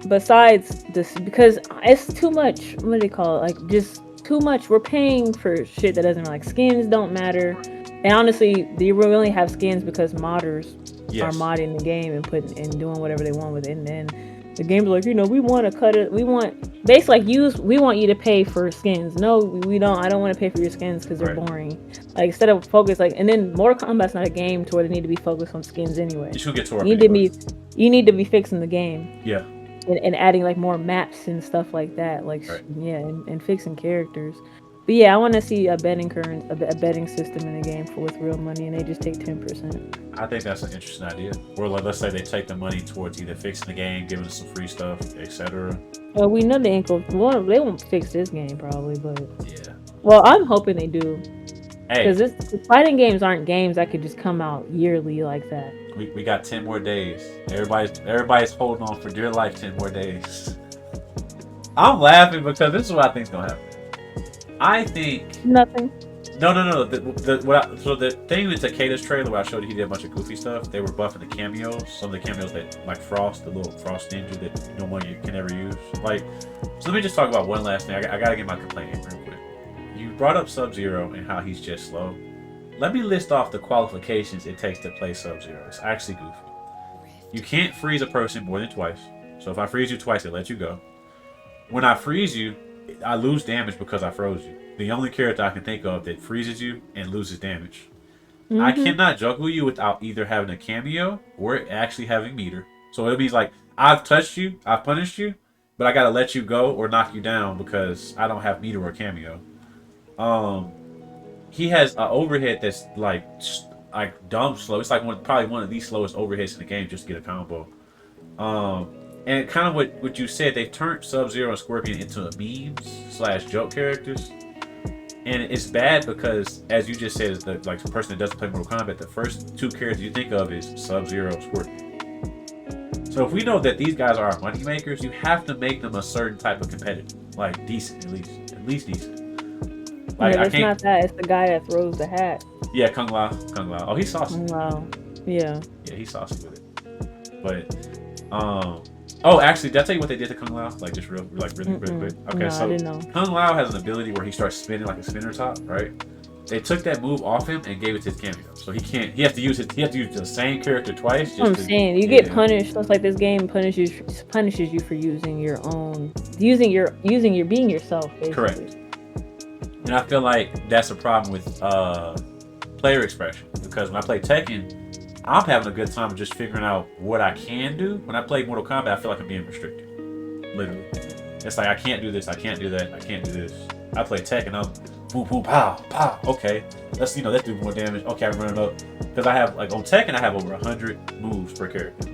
besides this, because it's too much. What do they call it? Like just too much. We're paying for shit that doesn't like skins don't matter. And honestly, they really have skins because modders are modding the game and doing whatever they want with it. And then the game's like, we want to cut it. We want basically we want you to pay for skins. No, we don't. I don't want to pay for your skins because they're boring. Like instead of focus, and then Mortal Kombat's not a game to where they need to be focused on skins anyway. You should get to work. You need to be fixing the game. Yeah. And adding like more maps and stuff like that. Like and fixing characters. But yeah, I want to see a betting system in the game with real money, and they just take 10%. I think that's an interesting idea. Or like, let's say they take the money towards either fixing the game, giving us some free stuff, etc. Well, we know they ain't they won't fix this game probably, but yeah. Well, I'm hoping they do. Hey, because fighting games aren't games that could just come out yearly like that. We got 10 more days. Everybody's holding on for dear life 10 more days. I'm laughing because this is what I think's gonna happen. I think nothing. No. So the thing with Takeda's trailer where I showed you he did a bunch of goofy stuff, they were buffing the cameos. Some of the cameos that like Frost, the little Frost ninja that no one you can ever use. Like, so let me just talk about one last thing. I gotta get my complaint in real quick. You brought up Sub-Zero and how he's just slow. Let me list off the qualifications it takes to play Sub-Zero. It's actually goofy. You can't freeze a person more than twice. So if I freeze you twice, it lets you go. When I freeze you, I lose damage because I froze you. The only character I can think of that freezes you and loses damage. Mm-hmm. I cannot juggle you without either having a cameo or actually having meter. So it means like I've touched you, I've punished you, but I gotta let you go or knock you down because I don't have meter or cameo. He has an overhead that's like dumb slow. It's like probably one of the slowest overheads in the game just to get a combo. And kind of what you said, they've turned Sub-Zero and Scorpion into memes/joke characters. And it's bad because, as you just said, as the person that doesn't play Mortal Kombat, the first two characters you think of is Sub-Zero, Scorpion. So if we know that these guys are our money makers, you have to make them a certain type of competitor, like decent at least decent. Like it's not that; it's the guy that throws the hat. Yeah, Kung Lao. Oh, he's saucy. Kung Lao. Yeah. Yeah, he's saucy with it. But oh, actually, did I tell you what they did to Kung Lao? Like, just really quick. Okay, no, so I didn't know. Kung Lao has an ability where he starts spinning like a spinner top, right? They took that move off him and gave it to his cameo, so he can't. He has to use the same character twice. I'm saying you get punished. It's like this game punishes you for using your being yourself. Basically. Correct. And I feel like that's a problem with player expression because when I play Tekken, I'm having a good time just figuring out what I can do. When I play Mortal Kombat, I feel like I'm being restricted. Literally. It's like I can't do this, I can't do that, I can't do this. I play Tekken, I'm boom, boom, pow, pow. Okay, let's do more damage. Okay, I'm running up. Because I have, like on Tekken, I have over 100 moves per character.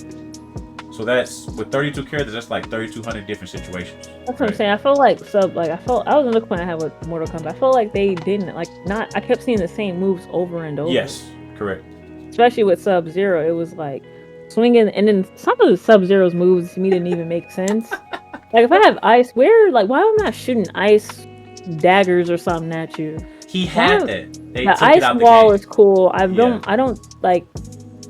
So that's, with 32 characters, that's like 3,200 different situations. That's what I'm saying. I feel like I was another point I had with Mortal Kombat. I feel like they didn't, I kept seeing the same moves over and over. Yes, correct. Especially with Sub-Zero, it was like swinging, and then some of the Sub-Zero's moves to me didn't even make sense. Like if I have ice, why am I not shooting ice daggers or something at you? He had that. The ice wall is cool. I don't like.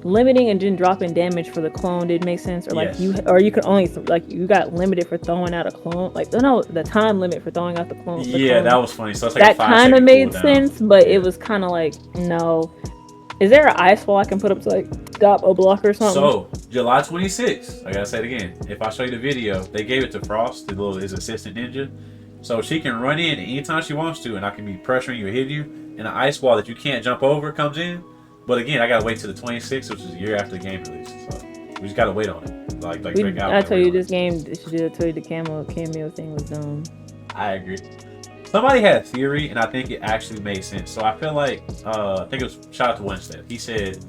limiting and then dropping damage for the clone did make sense, or like Yes. you could only like you got limited for throwing out a clone, like no, the time limit for throwing out the Yeah, that clone. was funny. So it's like a That five kind of second made cooldown. sense, but it Yeah. was kind of like, no. Is there an ice wall I can put up to like stop a block or something? So July 26th, I gotta say it again. If I show you the video, they gave it to Frost, his assistant ninja, so she can run in anytime she wants to, and I can be pressuring you or hit you, and an ice wall that you can't jump over comes in. But again, I gotta wait till the 26th, which is a year after the game release. So we just gotta wait on it. I tell you, this game should tell you the cameo thing was dumb. I agree. Somebody had a theory, and I think it actually made sense. So I feel like, I think it was shout out to Winstead. He said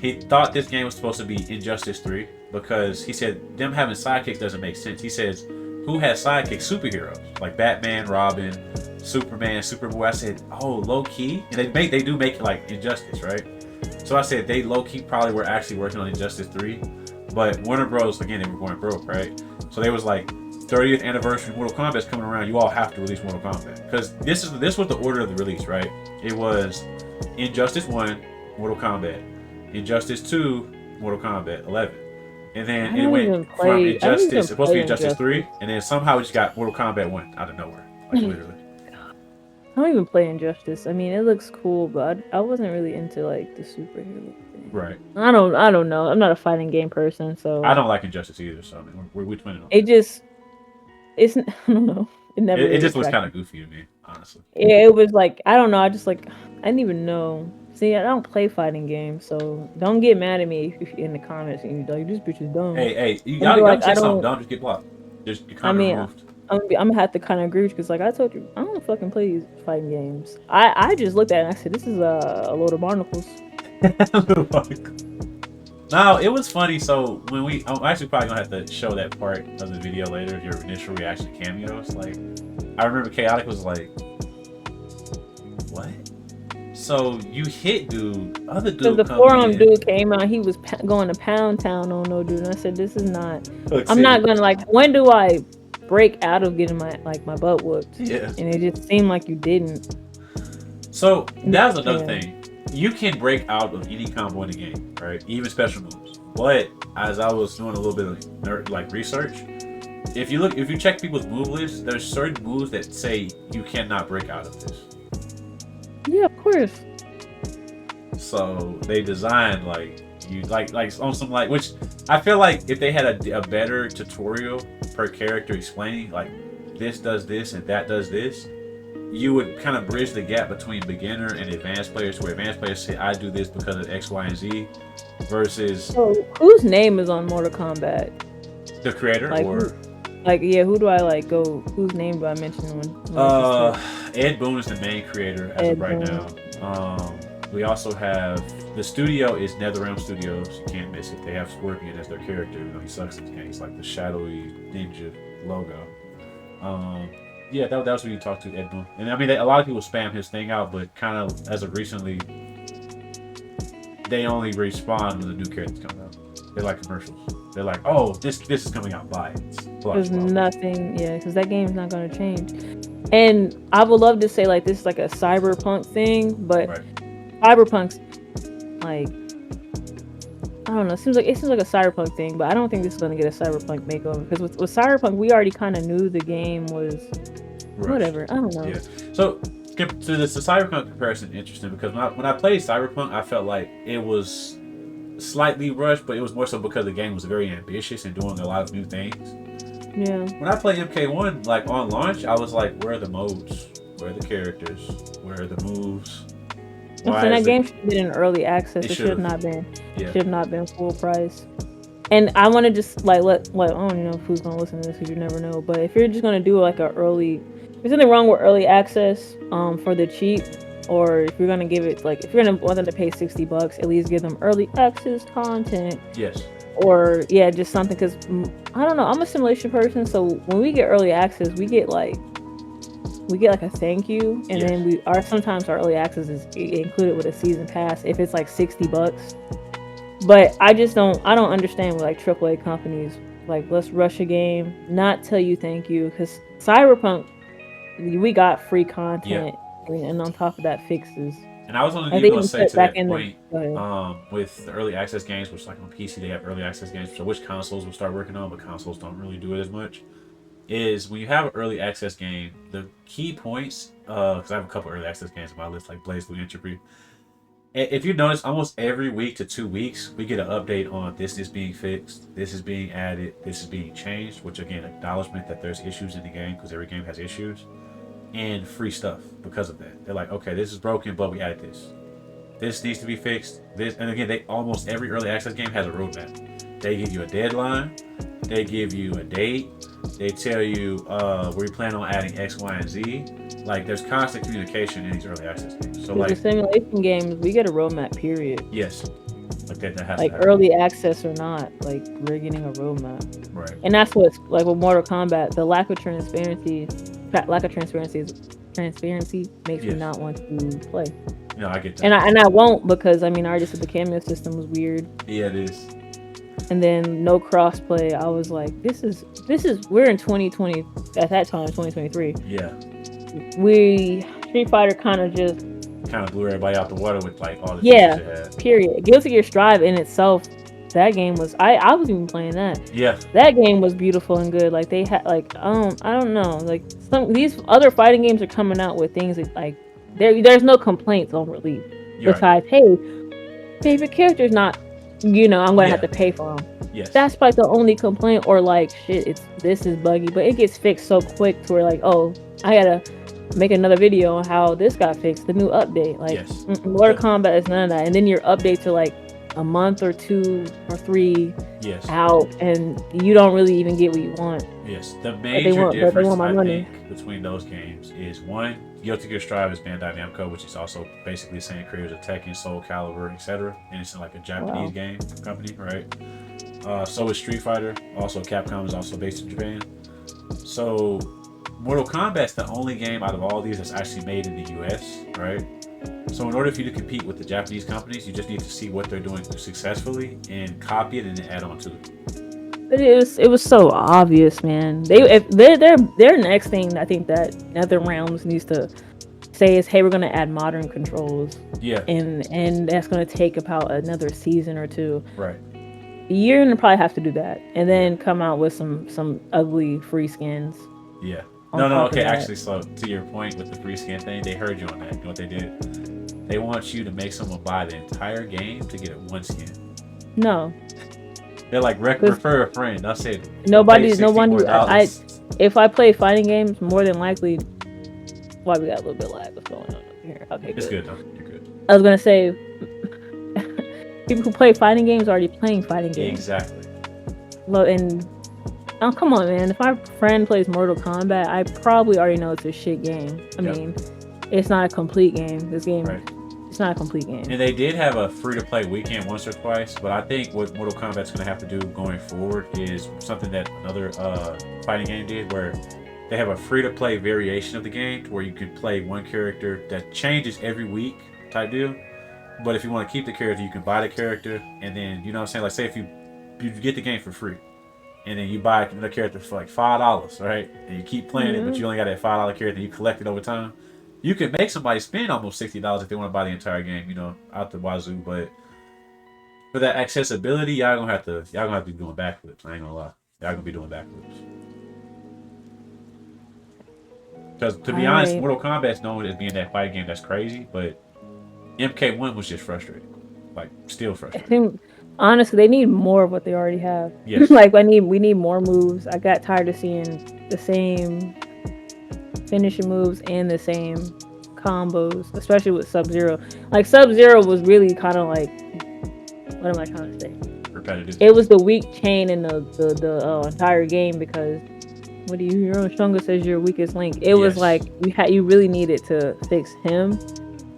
he thought this game was supposed to be Injustice 3 because he said them having sidekicks doesn't make sense. He says, who has sidekicks? Superheroes like Batman, Robin, Superman, Superboy. I said, oh, low key, and they do make it like Injustice, right? So I said they low key probably were actually working on Injustice 3, but Warner Bros. Again, they were going broke, right? So they was like, 30th anniversary Mortal Kombat's coming around. You all have to release Mortal Kombat because this was the order of the release, right? It was Injustice 1, Mortal Kombat, Injustice 2, Mortal Kombat 11, and then it went from Injustice. It's supposed to be Injustice 3, and then somehow we just got Mortal Kombat 1 out of nowhere, like literally. I don't even play Injustice. I mean, it looks cool, but I wasn't really into like the superhero thing. Right. I don't know. I'm not a fighting game person, so I don't like Injustice either. So I mean, we're twinning on it just I don't know. It never. It just looks kind of goofy to me, honestly. Yeah, it was like I don't know. I didn't even know. See, I don't play fighting games, so don't get mad at me if you're in the comments and you're like, "This bitch is dumb." Hey, y'all say something dumb, just get blocked. Just get removed. I'm gonna have to kind of agree because, like I told you, I don't fucking play these fighting games. I just looked at it and I said, "This is a load of barnacles." No, it was funny. So when I'm actually probably gonna have to show that part of the video later. Your initial reaction cameos. Like, I remember Chaotic was like, "What?" So you hit dude. Other dude. Because the forearm dude came out, he was going to Pound Town on no dude. And I said, "This is not. I'm not gonna like. When do I break out of getting my butt whooped?" Yeah. And it just seemed like you didn't. So that was another thing. You can break out of any combo in the game, right? Even special moves. But as I was doing a little bit of research, if you check people's move lists, there's certain moves that say you cannot break out of this. Yeah, of course. So they designed on some which I feel like if they had a better tutorial per character explaining like this does this and that does this, you would kind of bridge the gap between beginner and advanced players, where advanced players say I do this because of X, Y, and Z, versus. So whose name is on Mortal Kombat? The creator, who do I go? Whose name do I mention when Ed Boon is the main creator as of right now. We also have the studio is NetherRealm Studios. You can't miss it. They have Scorpion as their character. You know, he sucks in the game. He's like the shadowy ninja logo. Yeah, that was who you talked to, Ed Boon. And I mean, a lot of people spam his thing out, but kind of as of recently, they only respond when the new characters come out. They're like commercials. They're like, oh, this is coming out, buy it. There's nothing, because that game's not going to change. And I would love to say like this is like a cyberpunk thing, but cyberpunk's like, I don't know. It seems like a cyberpunk thing, but I don't think this is going to get a cyberpunk makeover because with cyberpunk, we already kind of knew the game was whatever. I don't know. Yeah. So to the cyberpunk comparison, interesting because when I played cyberpunk, I felt like it was slightly rushed, but it was more so because the game was very ambitious and doing a lot of new things. Yeah. When I played Mk1, like on launch, I was like, where are the modes? Where are the characters? Where are the moves? So that game should have been in early access. It should have not been. Yeah. Should have not been full price. And I want to just let I don't know who's gonna listen to this because you never know. But if you're just gonna do like a early, there's nothing wrong with early access for the cheap. Or if you're gonna give it if you're gonna want them to pay $60, at least give them early access content. Yes. Or just something because I don't know. I'm a simulation person, so when we get early access, we get like a thank you, and then sometimes our early access is included with a season pass if it's like $60. But I don't understand with like AAA companies let's rush a game, not tell you thank you because Cyberpunk we got free content and on top of that fixes. And I was only I even think gonna we say put to back that in the. point, Go ahead. with the early access games, which like on PC they have early access games, so which consoles will start working on, but consoles don't really do it as much. Is when you have an early access game, the key points, because I have a couple early access games on my list, like Blaze Blue Entropy. If you notice, almost every week to 2 weeks, we get an update on this is being fixed, this is being added, this is being changed, which again, acknowledgement that there's issues in the game because every game has issues, and free stuff because of that. They're like, okay, this is broken, but we added this. This needs to be fixed. This, and again, they almost every early access game has a roadmap. They give you a deadline. They give you a date. They tell you we plan on adding X, Y, and Z. Like there's constant communication in these early access games. So Because the like simulation games, we get a roadmap. Period. yes, like that has to Like happen. early access or not, like we're getting a roadmap, Right. and that's what's like with Mortal Kombat. The lack of transparency makes me Yes. not want to play. No, I get And that. I won't because I mean I already said the cameo system was weird, Yeah, it is. and then no crossplay. I was like, this is we're in 2020 at that time 2023. Yeah. We Street Fighter kind of just Kind of blew everybody out the water with like all the yeah. features it had. Period. Guilty Gear Strive in itself, that game was I was even playing that. Yeah. That game was beautiful and good. Like they had like I don't know, like some these other fighting games are coming out with things that like there's no complaints on release You're right. besides hey favorite character's not I'm gonna have Yeah. to pay for them. Yes. That's like the only complaint, or like shit this is buggy, but it gets fixed so quick to where like oh I gotta make another video on how this got fixed, the new update. Like Yes. Mortal Kombat is none of that, and then your updates are like a month or 2 or 3 Yes. out, and you don't really even get what you want. Yes, the But major they difference want my I money. think between those games is one, Guilty Gear Strive is Bandai Namco, which is also basically the same creators of Tekken, Soul Calibur, etc. And it's like a Japanese Wow. game company, right? So is Street Fighter. Also, Capcom is also based in Japan. So, Mortal Kombat's the only game out of all these that's actually made in the U.S., right? So in order for you to compete with the Japanese companies, you just need to see what they're doing successfully and copy it and then add on to it. But it was so obvious, man. If their next thing I think that NetherRealms needs to say is, hey, we're gonna add modern controls, Yeah, and that's gonna take about another season or 2. right. You're gonna probably have to do that, and then come out with some ugly free skins. Yeah. on No, top of okay, that. actually, so to your point with the free skin thing, they heard you on that. You know what they did? They want you to make someone buy the entire game to get it one skin. No, They're like, refer a friend. I'll say, nobody. $64. If I play fighting games, more than likely, why we got a little bit of lag. What's going on over here? Okay, It's good. good, though. You're good. I was gonna say, people who play fighting games are already playing fighting games. Exactly. And oh come on, man! If my friend plays Mortal Kombat, I probably already know it's a shit game. I Yep. mean, it's not a complete game. This game, Right. it's not a complete game. And they did have a free-to-play weekend once or twice, but I think what Mortal Kombat's going to have to do going forward is something that another fighting game did, where they have a free-to-play variation of the game to where you can play one character that changes every week type deal. But if you want to keep the character, you can buy the character, and then, you know what I'm saying? Like, say if you get the game for free, and then you buy another character for like $5, right? And you keep playing it, but you only got that $5 character, and you collect it over time. You can make somebody spend almost $60 if they want to buy the entire game, out the wazoo. But for that accessibility, y'all gonna have to be doing backflips. I ain't gonna lie, y'all gonna be doing backflips. Because to be honest, Alright. Mortal Kombat's known as being that fight game that's crazy, but Mk1 was just frustrating, like still I frustrating. think honestly, they need more of what they already have. Yes. Like we need more moves. I got tired of seeing the same finishing moves and the same combos, especially with Sub-Zero. Like Sub-Zero was really kind of like, what am I trying to say? Repetitive. It was the weak chain in the entire game because what do your own strongest as your weakest link? It was Yes. like you really needed to fix him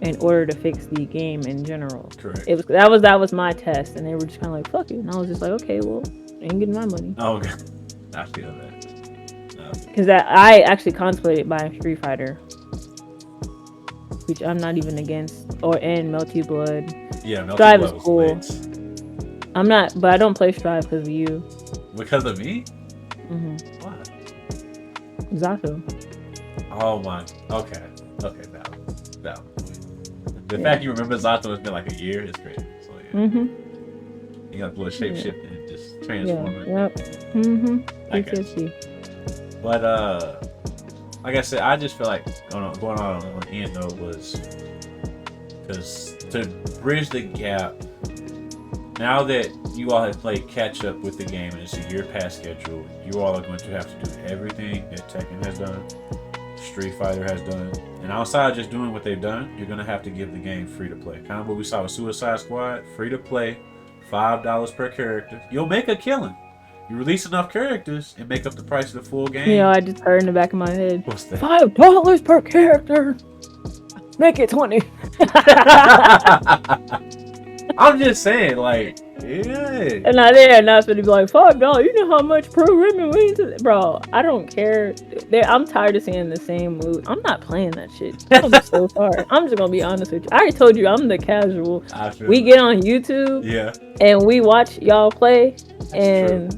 in order to fix the game in general. Correct. That was my test, and they were just kind of like fuck it, and I was just like okay, well, ain't getting my money. Oh, okay. I feel that. Because I actually contemplated buying Street Fighter, which I'm not even against, and Melty Blood. Yeah, Melty Strive Blood is cool. was lit. I'm not, but I don't play Strive because of you. Because of me? Mm-hmm. Why? Zato. Oh my. Okay. No. The fact you remember Zato has been like a year is crazy. So yeah, you got a little shape shifting and just transforming. Yep. PTSD. But like I said, I just feel like going on the end though was because to bridge the gap. Now that you all have played catch up with the game and it's a year past schedule, you all are going to have to do everything that Tekken has done, Street Fighter has done, and outside of just doing what they've done, you're going to have to give the game free to play. Kind of what we saw with Suicide Squad, free to play, $5 per character. You'll make a killing. You release enough characters and make up the price of the full game. You know, I just heard in the back of my head. What's that? $5 per character. Make it 20. I'm just saying, like, yeah. And now they're not supposed to be like, $5. You know how much programming went into that? Bro, I don't care. I'm tired of seeing the same move. I'm not playing that shit. I'm so sorry. I'm just gonna be honest with you. I already told you I'm the casual. We get on YouTube, and we watch y'all play, and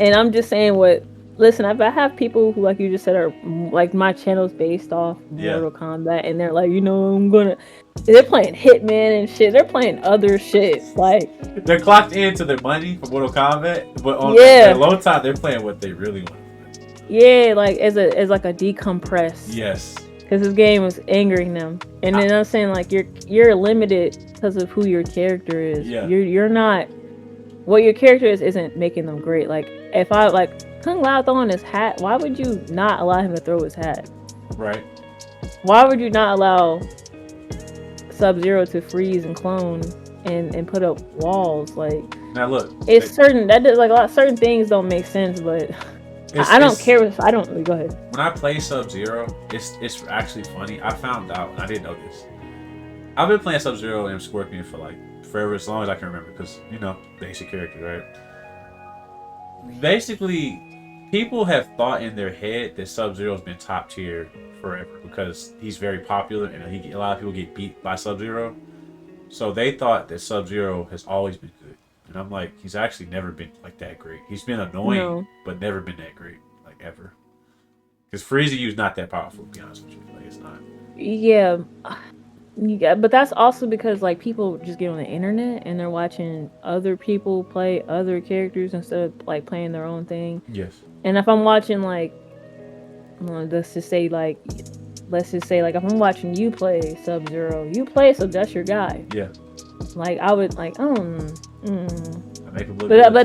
I'm just saying what. Listen, if I have people who, like you just said, are like my channel's based off Mortal Kombat, and they're like, they're playing Hitman and shit. They're playing other shit. Like they're clocked into their money for Mortal Kombat, but on the low time, they're playing what they really want to play. Yeah, like as like a decompress. Yes. Because this game was angering them, and then I'm saying like you're limited because of who your character is. Yeah. You're not. What your character isn't making them great. Like if I like. Kung Lao throwing his hat, why would you not allow him to throw his hat? Right. Why would you not allow Sub-Zero to freeze and clone and put up walls? Like, now look, it's certain that does like a lot certain things don't make sense, but I don't care if I don't go ahead. When I play Sub-Zero, it's actually funny. I found out, and I didn't know this. I've been playing Sub-Zero and Scorpion for like forever, as long as I can remember, because basic character, right? Basically, people have thought in their head that Sub-Zero's been top tier forever because he's very popular and a lot of people get beat by Sub-Zero. So they thought that Sub-Zero has always been good. And I'm like, he's actually never been like that great. He's been annoying, but never been that great, like ever. Because Frieza U's not that powerful, to be honest with you. Like, it's not. Yeah, but that's also because like people just get on the internet and they're watching other people play other characters instead of like playing their own thing. Yes. And if I'm watching like, let's just say like if I'm watching you play Sub-Zero, so that's your guy. Yeah. Like I would like, but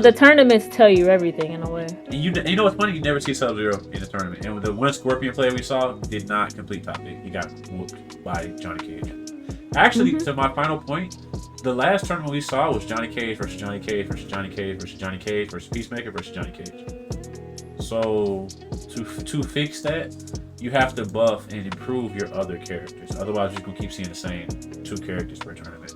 the the tournaments tell you everything in a way. And you know what's funny? You never see Sub-Zero in the tournament. And the one Scorpion player we saw did not complete top 8. He got whooped by Johnny Cage. Actually, to my final point, the last tournament we saw was Johnny Cage versus Johnny Cage versus Johnny Cage versus Johnny Cage versus Peacemaker versus Johnny Cage. So to fix that, you have to buff and improve your other characters. Otherwise, you're gonna keep seeing the same 2 characters per tournament.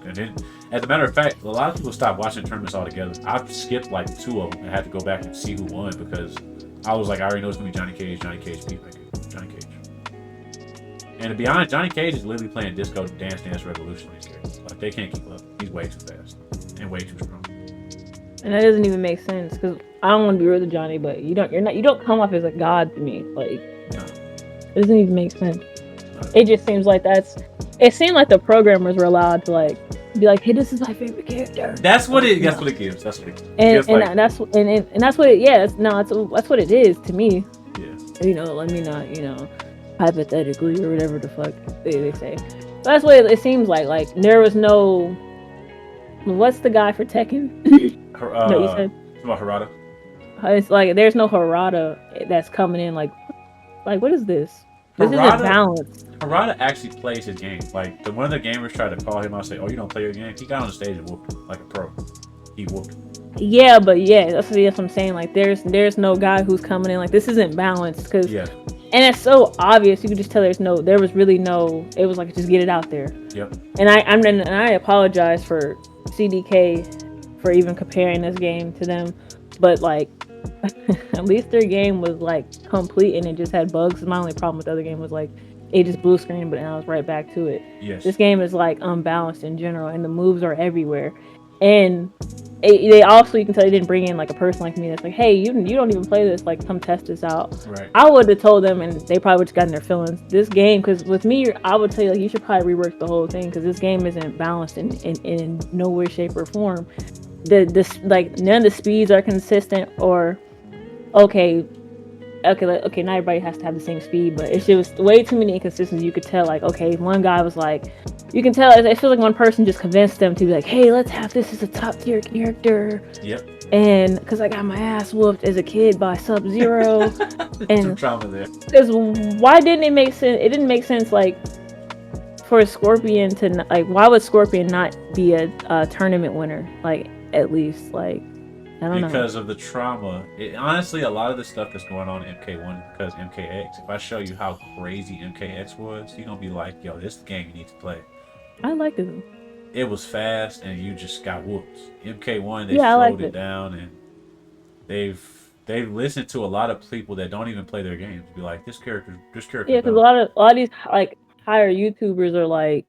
And then, as a matter of fact, a lot of people stopped watching tournaments altogether. I skipped like 2 of them and had to go back and see who won because I was like, I already know it's gonna be Johnny Cage, Peacemaker, Johnny Cage. And to be honest, Johnny Cage is literally playing Disco Dance Revolution on these characters. Like they can't keep up. He's way too fast and way too strong. And that doesn't even make sense because I don't want to be rude to Johnny, but you don't come off as a god to me. Like, it doesn't even make sense. It just seems like it seemed like the programmers were allowed to like be like, hey, this is my favorite character. That's what it gives. That's what it gives. And that's what it. Yeah, that's what it is to me. Yeah. Let me not. Hypothetically or whatever the fuck they say. But that's what it seems like. Like there was no. What's the guy for Tekken? No, you said about Harada. It's like there's no Harada that's coming in. Like what is this? This isn't balanced. Harada actually plays his game. Like one of the gamers tried to call him out and say, "Oh, you don't play your game." He got on the stage and whooped him like a pro. He whooped him. Yeah, but that's what I'm saying. Like there's no guy who's coming in. Like this isn't balanced because. Yeah. And it's so obvious. You can just tell there was really no. It was like just get it out there. Yep. And I apologize for CDK for even comparing this game to them, but like at least their game was like complete and it just had bugs. My only problem with the other game was like it just blue screen, but I was right back to it. Yes. This game is like unbalanced in general, and the moves are everywhere. And they also, you can tell they didn't bring in like a person like me that's like, hey, you don't even play this, like come test this out. Right. I would have told them, and they probably would have gotten their feelings. This game, because with me, I would tell you like you should probably rework the whole thing because this game isn't balanced in no way, shape, or form. This like none of the speeds are consistent, or okay, not everybody has to have the same speed, but it's just way too many inconsistencies. You could tell, like, okay, one guy was like, you can tell, it feels like one person just convinced them to be like, hey, let's have this as a top tier character. Yep. And because I got my ass whooped as a kid by Sub-Zero. And some trauma there. Because why didn't it make sense? It didn't make sense, like, for Scorpion to, like, why would Scorpion not be a tournament winner? Like, at least, like, I don't know. Because of the trauma. Honestly, a lot of the stuff that's going on in MK1 because MKX, if I show you how crazy MKX was, you're going to be like, yo, this is the game you need to play. I liked it. It was fast and you just got whooped. MK1, they slowed it down, and they've listened to a lot of people that don't even play their games. Be like, this character. Yeah, because a lot of these like higher YouTubers are like,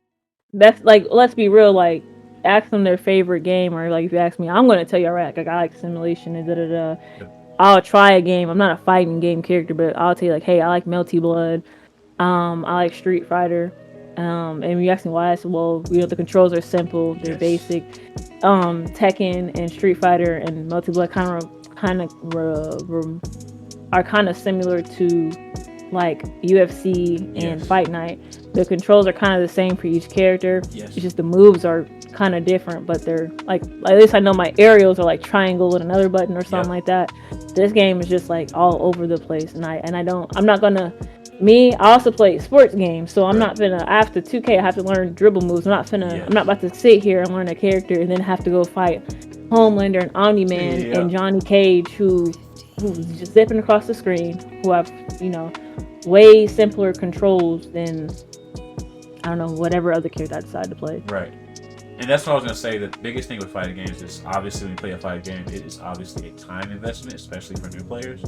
that's like, let's be real, like, ask them their favorite game, or like if you ask me, I'm gonna tell you, alright, like I like simulation and I'll try a game. I'm not a fighting game character, but I'll tell you like, hey, I like Melty Blood. I like Street Fighter. And you ask me why, I said, well, the controls are simple, they're basic. Tekken and Street Fighter and Melty Blood are kind of similar to like UFC and Fight Night. The controls are kind of the same for each character. It's just the moves are kind of different, but they're like, at least I know my aerials are like triangle with another button or something like that. This game is just like all over the place, and I'm not gonna. I also play sports games, so I'm not finna. After 2K, I have to learn dribble moves. I'm not about to sit here and learn a character and then have to go fight Homelander and Omni-Man and Johnny Cage, who's just zipping across the screen, who have way simpler controls than, I don't know, whatever other character I decide to play. Right. And that's what I was going to say. The biggest thing with fighting games is, obviously, when you play a fighting game, it is obviously a time investment, especially for new players.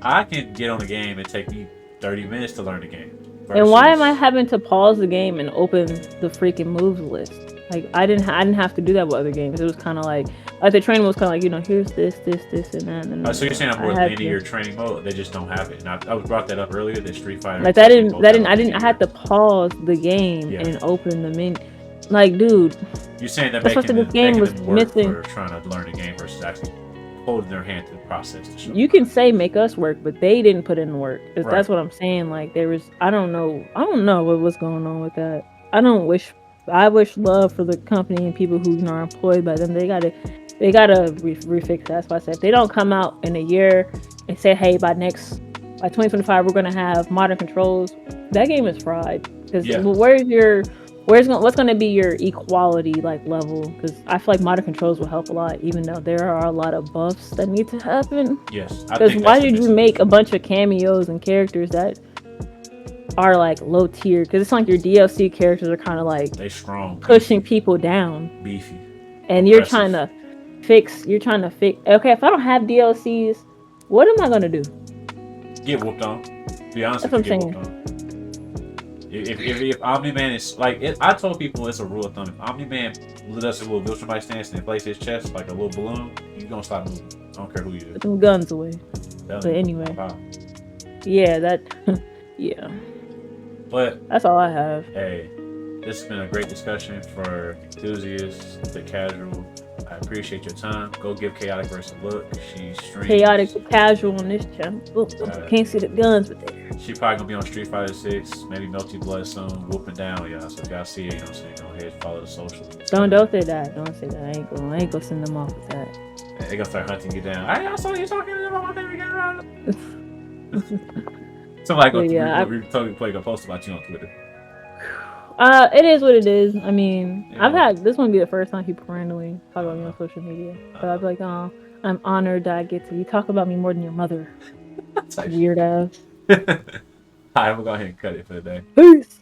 I can get on a game and take me 30 minutes to learn the game. And why am I having to pause the game and open the freaking moves list? Like, I didn't have to do that with other games. It was kind of like the training was kind of like, here's this, and that. And so you're saying I'm more linear training mode? They just don't have it. And I brought that up earlier. That Street Fighter. Like I had to pause the game and open the menu. Like, dude. You're saying that making them work for trying to learn the game versus actually holding their hand to the process. You can say make us work, but they didn't put in work. That's what I'm saying. Like, there was, I don't know what was going on with that. I wish love for the company and people who are employed by them. They gotta refix that. That's why I said, if they don't come out in a year and say, hey, by 2025 we're gonna have modern controls, that game is fried. Because what's gonna be your equality like level? Because I feel like modern controls will help a lot, even though there are a lot of buffs that need to happen. Yes. Because why did you make a bunch of cameos and characters that are like low tier? Because it's like your DLC characters are kind of like they strong, pushing people down, beefy, and you're trying to fix. Okay, if I don't have DLCs, what am I gonna do? Get whooped on. Be honest, that's what I'm saying. If Omni-Man is like I told people, it's a rule of thumb. If Omni-Man does a little virtual stance and inflates his chest like a little balloon, you're gonna stop moving. I don't care who you is. Put them guns away. But anyway, yeah, yeah. But that's all I have. Hey, this has been a great discussion for enthusiasts, the casual. I appreciate your time. Go give Chaotic Verse a look. She streams Chaotic Casual on this channel. Can't see the guns, but there. She probably gonna be on Street Fighter 6, maybe Melty Blood soon, whooping down, y'all. So if y'all see it, go ahead, follow the socials. Don't say that. Don't say that. I ain't gonna send them off with that. They gonna start hunting you down. I saw you talking about my favorite game. Somebody gonna post about you on Twitter. It is what it is. I mean, this won't be the first time people randomly talk about me on social media. But I'd be like, oh, I'm honored that I get to. You talk about me more than your mother. Weird ass. Alright, I'm gonna go ahead and cut it for the day. Peace.